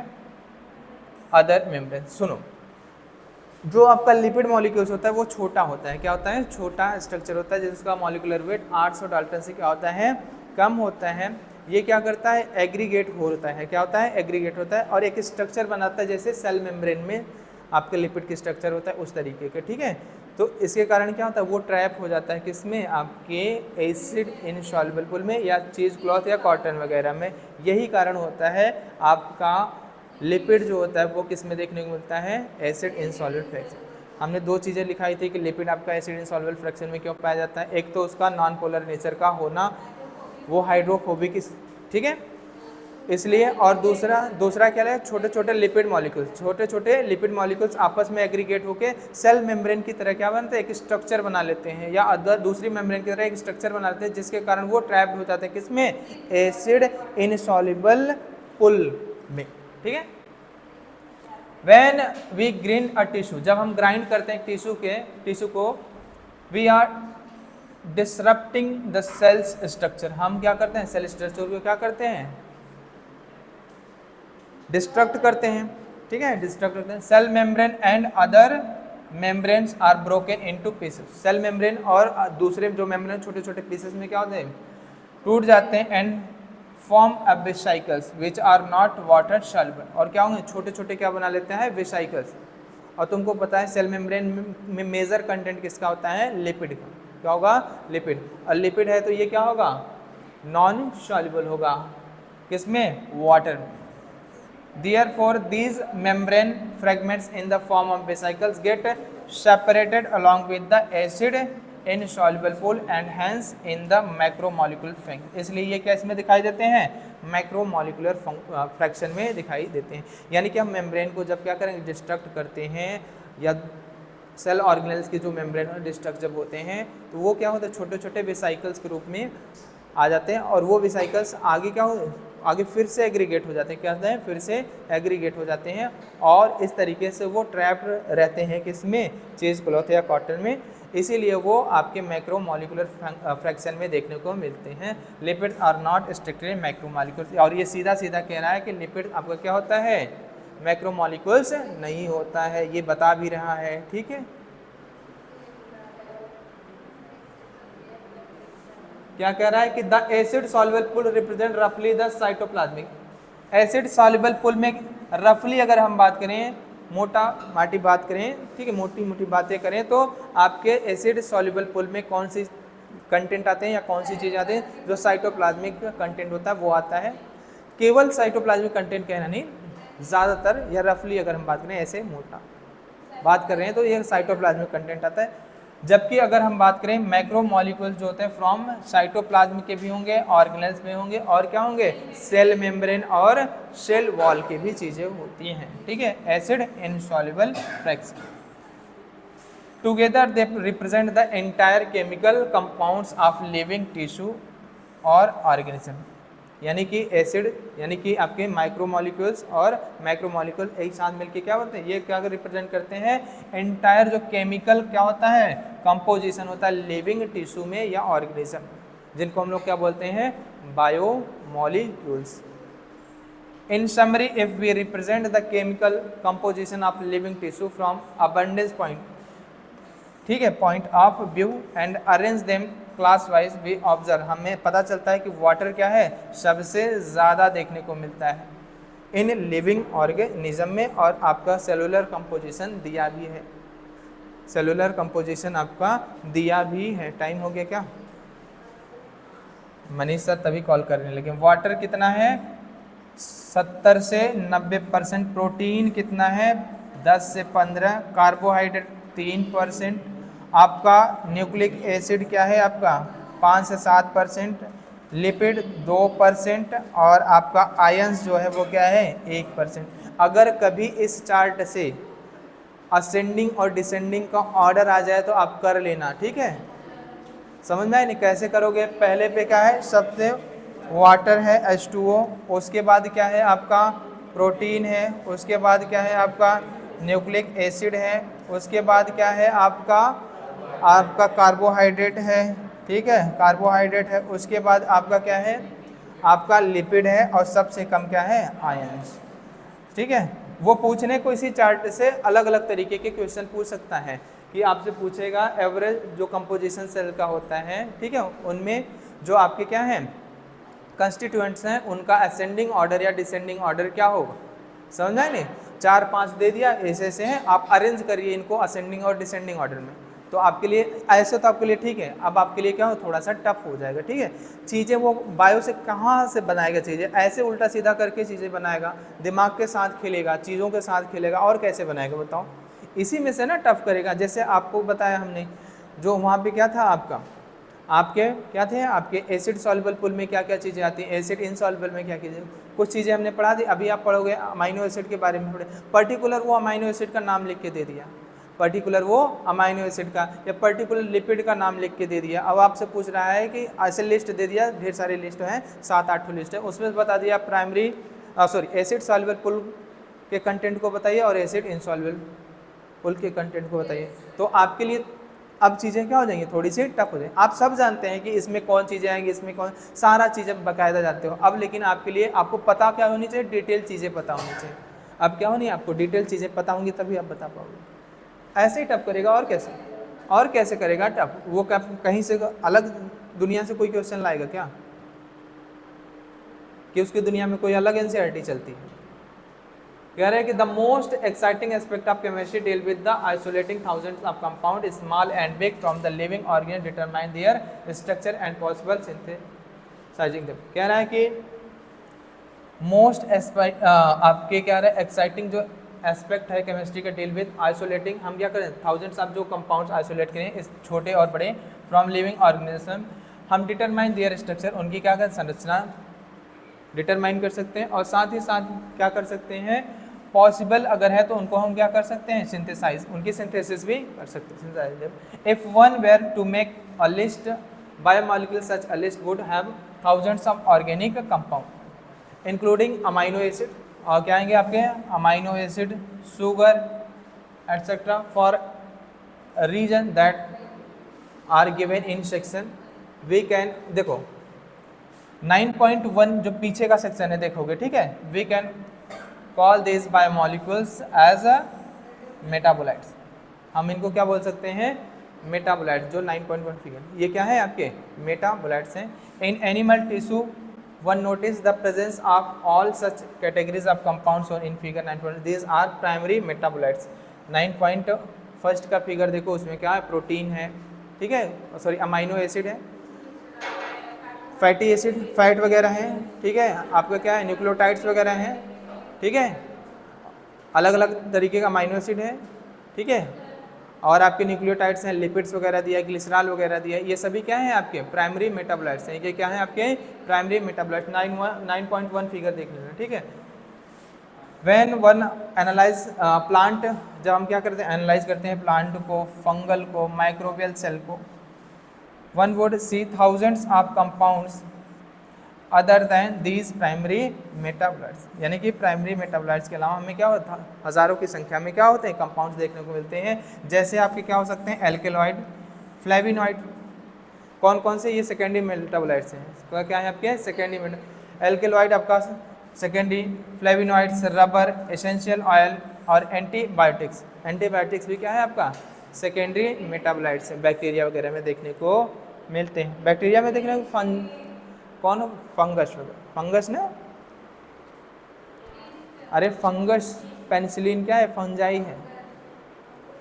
other membrane। सुनो, जो आपका lipid molecules होता है वो छोटा होता है, क्या होता है, छोटा स्ट्रक्चर होता है जिसका मॉलिकुलर वेट 800 डाल्टन से क्या होता है, कम होता है। ये क्या करता है, एग्रीगेट होता है, क्या होता है, एग्रीगेट होता है और एक स्ट्रक्चर बनाता है जैसे सेल मेम्ब्रेन में आपके लिपिड की स्ट्रक्चर होता है उस तरीके के, ठीक है। तो इसके कारण क्या होता है, वो ट्रैप हो जाता है किसमें, आपके एसिड इनसॉल्युबल पूल में या चीज़ क्लॉथ या कॉटन वगैरह में। यही कारण होता है आपका लिपिड जो होता है वो किस में देखने को मिलता है, एसिड इनसॉल्युबल फ्रैक्शन। हमने दो चीज़ें लिखाई थी कि लिपिड आपका एसिड इनसॉल्युबल फ्रैक्शन में क्यों पाया जाता है, एक तो उसका नॉन पोलर नेचर का होना, वो हाइड्रोफोबिक, ठीक है, इसलिए, और दूसरा क्या है, छोटे छोटे लिपिड मॉलिक्यूल्स आपस में एग्रीगेट होकर सेल मेम्ब्रेन की तरह क्या बनते हैं, एक स्ट्रक्चर बना लेते हैं या अदर दूसरी मेम्ब्रेन की तरह एक स्ट्रक्चर बना लेते हैं जिसके कारण वो ट्रैप्ड हो जाते हैं किसमें, एसिड इनसॉल्युबल पूल में, ठीक है। When we grind a tissue, जब हम ग्राइंड करते हैं टिश्यू को, we are disrupting the cells structure, हम क्या करते हैं, सेल स्ट्रक्चर को क्या करते हैं, डिस्ट्रक्ट करते हैं, ठीक है, डिस्ट्रक्ट करते हैं। Cell membrane and other membranes are broken into pieces, cell membrane और दूसरे जो मेम्ब्रेन छोटे छोटे पीसेस में क्या होते हैं, टूट जाते हैं। And form a vesicles which are not water soluble, और क्या होंगे, छोटे छोटे क्या बना लेते हैं, वेसिकल्स। और तुमको पता है सेल मेम्ब्रेन में मेजर कंटेंट किसका होता है, लिपिड का, क्या होगा, लिपिड, और लिपिड है तो ये क्या होगा, नॉन सॉल्युबल होगा, किसमें, वाटर में। Therefore, these membrane fragments in the form of vesicles get separated along with the acid insoluble pool and hence in the macromolecular fraction। इसलिए ये क्या इसमें दिखाई देते हैं, मैक्रोमोलिकुलर फ्रैक्शन में दिखाई देते हैं। यानी कि हम मेम्ब्रेन को जब क्या करेंगे, डिस्ट्रक्ट करते हैं या सेल ऑर्गेनेल्स के जो मेम्ब्रेन डिस्ट्रक्ट जब होते हैं तो वो क्या होता है, छोटे छोटे वेसिकल्स के रूप में आ जाते हैं और वो वेसिकल्स आगे क्या हो, आगे फिर से एग्रीगेट हो जाते हैं, क्या होता है, फिर से एग्रीगेट हो जाते हैं और इस तरीके से वो ट्रैप्ड रहते हैं किसमें, चीज़ क्लॉथ या कॉटन में, इसीलिए वो आपके मैक्रोमोलिकुलर फ्रैक्शन में देखने को मिलते हैं। Lipids are not strictly macromolecules, और ये सीधा सीधा कह रहा है कि लिपिड आपका क्या होता है, मैक्रोमोलिक्यूल्स नहीं होता है, ये बता भी रहा है, ठीक है। क्या कह रहा है कि the acid soluble pool represent रफली the cytoplasmic, acid soluble pool में रफली अगर हम बात करें, मोटा माटी बात करें, ठीक है, मोटी मोटी बातें करें तो आपके एसिड सॉल्युबल पूल में कौन सी कंटेंट आते हैं या कौन सी चीज़ आते हैं, जो साइटोप्लाज्मिक कंटेंट होता है वो आता है। केवल साइटोप्लाज्मिक कंटेंट कहना नहीं, ज़्यादातर या रफली अगर हम बात करें, ऐसे मोटा बात कर रहे हैं तो ये साइटोप्लाज्मिक कंटेंट आता है। जबकि अगर हम बात करें मैक्रोमोलिक्यूल्स जो होते हैं फ्रॉम साइटोप्लाज्म के भी होंगे, ऑर्गेनेल्स में होंगे और क्या होंगे, सेल मेम्ब्रेन और सेल वॉल की भी चीज़ें होती हैं, ठीक है। Acid insoluble fraction together they represent the entire chemical compounds of living tissue और ऑर्गेनिज्म, यानी कि एसिड यानी कि आपके माइक्रोमोलिक्यूल्स और मैक्रोमोलिक्यूल एक साथ मिलके क्या होते हैं, ये क्या रिप्रेजेंट करते हैं, एंटायर जो केमिकल क्या होता है, कंपोजिशन होता है लिविंग टिश्यू में या ऑर्गेनिज्म, जिनको हम लोग क्या बोलते हैं, biomolecules. In summary, if we represent the chemical composition of living tissue from abundance point, ठीक है, point of view and arrange them class wise we observe, हमें पता चलता है कि वाटर क्या है, सबसे ज़्यादा देखने को मिलता है इन लिविंग ऑर्गेनिज्म में। और आपका सेलुलर कंपोजिशन दिया भी है, सेलुलर कंपोजिशन आपका दिया भी है। टाइम हो गया क्या? मनीष सर तभी कॉल करने लगे। वाटर कितना है? 70 से 90%। प्रोटीन कितना है? 10 से 15। कार्बोहाइड्रेट 3%। आपका न्यूक्लिक एसिड क्या है आपका? 5 से 7%। लिपिड 2%। और आपका आयंस जो है वो क्या है? 1%। अगर कभी इस चार्ट से असेंडिंग और डिसेंडिंग का ऑर्डर आ जाए तो आप कर लेना, ठीक है? समझ में आए नहीं? कैसे करोगे? पहले पे क्या है? सबसे वाटर है H2O, उसके बाद क्या है आपका? प्रोटीन है, उसके बाद क्या है आपका? न्यूक्लिक एसिड है, उसके बाद क्या है आपका? आपका कार्बोहाइड्रेट है, ठीक है, कार्बोहाइड्रेट है, उसके बाद आपका क्या है? आपका लिपिड है, और सबसे कम क्या है? आयंस, ठीक है? वो पूछने को इसी चार्ट से अलग अलग तरीके के क्वेश्चन पूछ सकता है कि आपसे पूछेगा एवरेज जो कंपोजिशन सेल का होता है, ठीक है, उनमें जो आपके क्या हैं कंस्टिट्यूएंट्स हैं उनका असेंडिंग ऑर्डर या डिसेंडिंग ऑर्डर क्या होगा। समझ आए नहीं? 4-5 दे दिया, ऐसे हैं, आप अरेंज करिए इनको असेंडिंग और डिसेंडिंग ऑर्डर में। तो आपके लिए ऐसे तो आपके लिए ठीक है, अब आपके लिए क्या हो, थोड़ा सा टफ हो जाएगा, ठीक है? चीज़ें वो बायो से कहाँ से बनाएगा चीज़ें? ऐसे उल्टा सीधा करके चीज़ें बनाएगा, दिमाग के साथ खेलेगा, चीज़ों के साथ खेलेगा, और कैसे बनाएगा बताओ? इसी में से ना टफ करेगा। जैसे आपको बताया हमने, जो वहाँ पे क्या था आपका, आपके क्या थे आपके एसिड सॉल्युबल पूल में क्या क्या चीज़ें आती हैं, एसिड इनसॉल्युबल में क्या चीज़ें, कुछ चीज़ें हमने पढ़ा दी। अभी आप पढ़ोगे अमाइनो एसिड के बारे में, पढ़े पर्टिकुलर वो अमाइनो एसिड का नाम लिख के दे दिया, पर्टिकुलर वो अमाइनो एसिड का, या पर्टिकुलर लिपिड का नाम लिख के दे दिया। अब आपसे पूछ रहा है कि ऐसे लिस्ट दे दिया, ढेर सारी लिस्ट है, 7-8 लिस्ट है, उसमें बता दिया प्राइमरी एसिड सॉल्युबल पूल के कंटेंट को बताइए और एसिड इनसॉल्युबल पूल के कंटेंट को बताइए। तो आपके लिए अब चीज़ें क्या हो जाएंगी, थोड़ी सी टफ हो जाएंगी। आप सब जानते हैं कि इसमें कौन चीज़ें आएंगी, इसमें कौन, सारा चीज़ें बाकायदा जानते हो। अब लेकिन आपके लिए आपको पता क्या होनी चाहिए, डिटेल चीज़ें पता होनी चाहिए। अब क्या होनी, आपको डिटेल चीज़ें पता होंगी तभी आप बता पाओगे। ऐसे ही टफ करेगा, और कैसे, और कैसे करेगा टफ? वो कहीं से अलग दुनिया से कोई क्वेश्चन लाएगा क्या, कि उसकी दुनिया में कोई अलग एनसीईआरटी चलती है? कह रहे हैं कि the most exciting aspect of chemistry deal with the isolating thousands of compound small and big from the living organism determine there structure and possible synthesising them. कह रहा है कि मोस्ट आपके क्या रहा है एक्साइटिंग जो एस्पेक्ट है केमिस्ट्री का डील विद आइसोलेटिंग, हम क्या करें थाउजेंड्स ऑफ जो कंपाउंड्स आइसोलेट करें इस छोटे और बड़े फ्रॉम लिविंग ऑर्गेनिज्म, हम डिटरमाइन देयर स्ट्रक्चर उनकी क्या करें संरचना डिटरमाइन कर सकते हैं, और साथ ही साथ क्या कर सकते हैं पॉसिबल अगर है तो उनको हम क्या कर सकते हैं सिंथेसाइज, उनकी सिंथेसिस भी कर सकते हैं। If one were to make a list biomolecule such a list would have thousands of organic compound including amino acid, और क्या आएंगे आपके amino acid, sugar etcetera for reason that are given in section we can, देखो 9.1 जो पीछे का section है देखोगे, ठीक है, we can call this biomolecules as a metabolites, हम इनको क्या बोल सकते हैं मेटाबोलाइट्स। जो 9.1 फिगर ये क्या है आपके मेटाबोलाइट्स हैं। In animal tissue one notice the presence of all such categories of compounds in figure 9.1 this are primary metabolites. 9.1 का फिगर देखो, उसमें क्या है प्रोटीन है, ठीक है, सॉरी अमाइनो एसिड है, फैटी एसिड फैट वगैरह हैं, ठीक है, आपका क्या है न्यूक्लियोटाइड्स वगैरह हैं, ठीक है, अलग अलग तरीके का अमाइनो एसिड है, ठीक है, और आपके न्यूक्लियोटाइड्स हैं, लिपिड्स वगैरह दिया, ग्लिसरॉल वगैरह दिया, ये सभी क्या हैं आपके प्राइमरी मेटाबोलाइट्स हैं। ये क्या है आपके प्राइमरी मेटाबोलाइट्स। 9.1 फिगर देख लेना, ठीक है। व्हेन वन एनालाइज प्लांट, जब हम क्या करते हैं एनालाइज करते हैं प्लांट को, फंगल को, माइक्रोबियल सेल को, one would see thousands of compounds other than these primary metabolites, यानी कि प्राइमरी मेटाबोलाइट्स के अलावा हमें क्या होता है हज़ारों की संख्या में क्या होते हैं कंपाउंड्स देखने को मिलते हैं। जैसे आपके क्या हो सकते हैं एल्केलॉइड, फ्लेविनॉइड, कौन कौन से ये सेकेंडरी मेटाबोलाइट्स हैं, तो क्या है आपके सेकेंडरी एल्केलॉइड आपका सेकेंडरी, फ्लेविनॉइड्स, रबर, एसेंशियल ऑयल और एंटीबायोटिक्स। एंटीबायोटिक्स भी क्या है आपका सेकेंडरी मेटाबोलाइट्स बैक्टीरिया वगैरह में देखने को मिलते हैं। बैक्टीरिया में देखने को कौन, फंगस वगैरह, फंगस ना, अरे फंगस, पेनिसिलिन क्या है, फंजाई है,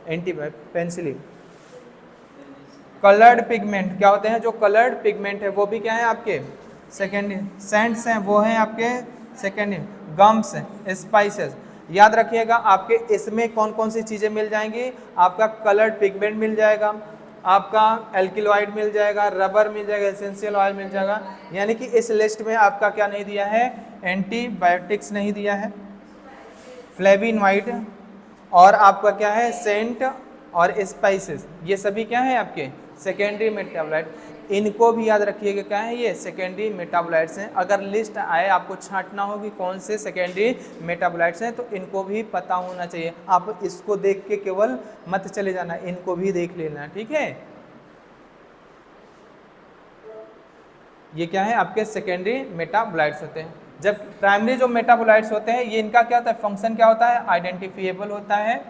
एंटी पेनिसिलिन। कलर्ड पिगमेंट क्या होते हैं, जो कलर्ड पिगमेंट है वो भी क्या है आपके सेकेंडरी, सेंट्स हैं वो हैं आपके सेकेंडरी, गम्स, स्पाइसेस। याद रखिएगा आपके इसमें कौन कौन सी चीज़ें मिल जाएंगी, आपका कलर्ड पिगमेंट मिल जाएगा, आपका एल्किलॉइड मिल जाएगा, रबर मिल जाएगा, एसेंशियल ऑयल मिल जाएगा। यानी कि इस लिस्ट में आपका क्या नहीं दिया है, एंटीबायोटिक्स नहीं दिया है, फ्लेविनॉइड और आपका क्या है सेंट और स्पाइसेस, ये सभी क्या है आपके सेकेंडरी मेटाबोलाइट। इनको भी याद रखिएगा क्या है, ये सेकेंडरी मेटाबोलाइट्स हैं। अगर लिस्ट आए आपको छांटना हो कि कौन से सेकेंडरी मेटाबोलाइट्स हैं, तो इनको भी पता होना चाहिए। आप इसको देख के केवल मत चले जाना, इनको भी देख लेना, ठीक है। ये क्या है आपके सेकेंडरी मेटाबोलाइट्स होते हैं। जब प्राइमरी जो मेटाबोलाइट्स होते हैं, ये इनका क्या होता है, फंक्शन क्या होता है, आइडेंटिफिएबल होता है,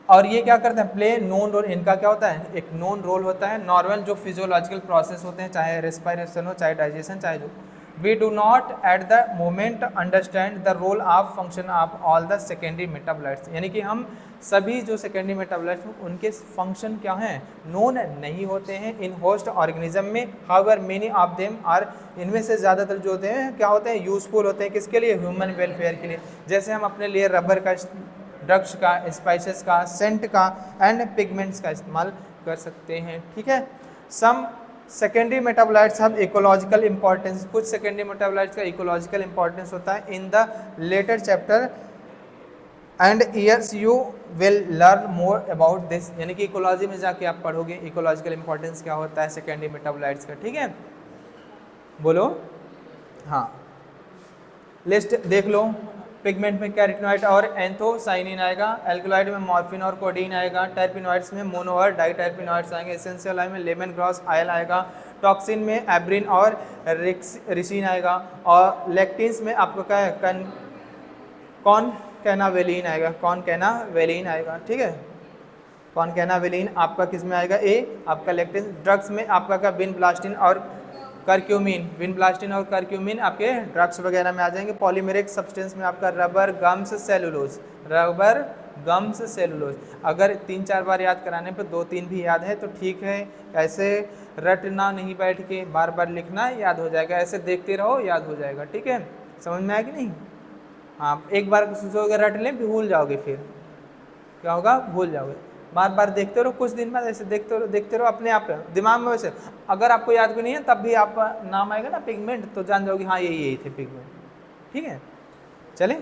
और ये क्या करते हैं, प्ले नोन रोल। इनका क्या होता है, एक नोन रोल होता है। नॉर्मल जो फिजियोलॉजिकल प्रोसेस होते हैं, चाहे रेस्पिरेशन हो, चाहे डाइजेशन, चाहे जो, we do not at the moment understand the role of function of all the secondary metabolites. यानी कि हम सभी जो सेकेंडरी मेटाबोलाइट्स उनके फंक्शन क्या हैं, नोन नहीं होते हैं इन होस्ट ऑर्गेनिज्म में। However many of them are, इनमें से ज़्यादातर जो होते हैं क्या होते हैं, यूजफुल होते हैं, किसके लिए, ह्यूमन वेलफेयर के लिए। जैसे हम अपने लिए रबर का, ड्रग्स का, स्पाइसेस का, सेंट का एंड पिगमेंट्स का इस्तेमाल कर सकते हैं, ठीक है। Some secondary metabolites have ecological importance, कुछ सेकेंडरी मेटाबोलाइट्स का इकोलॉजिकल इंपॉर्टेंस होता है। In the later chapter and years you will learn more about this, यानी कि इकोलॉजी में जाके आप पढ़ोगे इकोलॉजिकल इंपॉर्टेंस क्या होता है सेकेंडरी मेटाबोलाइट्स का, ठीक है। बोलो हाँ, लिस्ट देख लो। पिगमेंट में कैरोटीनॉइड और एंथोसाइनिन आएगा, एल्कलॉइड में मॉर्फिन और कोडीन आएगा, टर्पिनॉइड्स में मोनो और डाइटर्पिनॉइड्स आएंगे, एसेंशियल ऑयल में लेमन ग्रास ऑयल आएगा, टॉक्सिन में एब्रिन और रिसिन आएगा, और लेक्टिन्स में आपको क्या है, कॉनकैनावेलिन आएगा, कॉनकैनावेलिन आएगा, ठीक है। कॉनकैनावेलिन आपका किस में आएगा, ए आपका लेक्टिन। ड्रग्स में आपका क्या, विनब्लास्टिन और करक्यूमिन, विनब्लास्टिन और करक्यूमिन आपके ड्रग्स वगैरह में आ जाएंगे। पॉलीमेरिक सब्सटेंस में आपका rubber, gums, cellulose, rubber, gums, cellulose. अगर 3-4 बार याद कराने पर 2-3 भी याद है तो ठीक है, ऐसे रटना नहीं, बैठ के बार बार लिखना, याद हो जाएगा। ऐसे देखते रहो, याद हो जाएगा, ठीक है। समझ में आया कि नहीं? हाँ, एक बार सोचोगे रट लें, भूल जाओगे, फिर क्या होगा, भूल जाओगे। बार बार देखते रहो, कुछ दिन बाद ऐसे देखते रहो अपने आप दिमाग में। वैसे अगर आपको याद भी नहीं है तब भी आप नाम आएगा ना पिगमेंट, तो जान जाओगे हाँ यही थे पिगमेंट, ठीक है। चलें।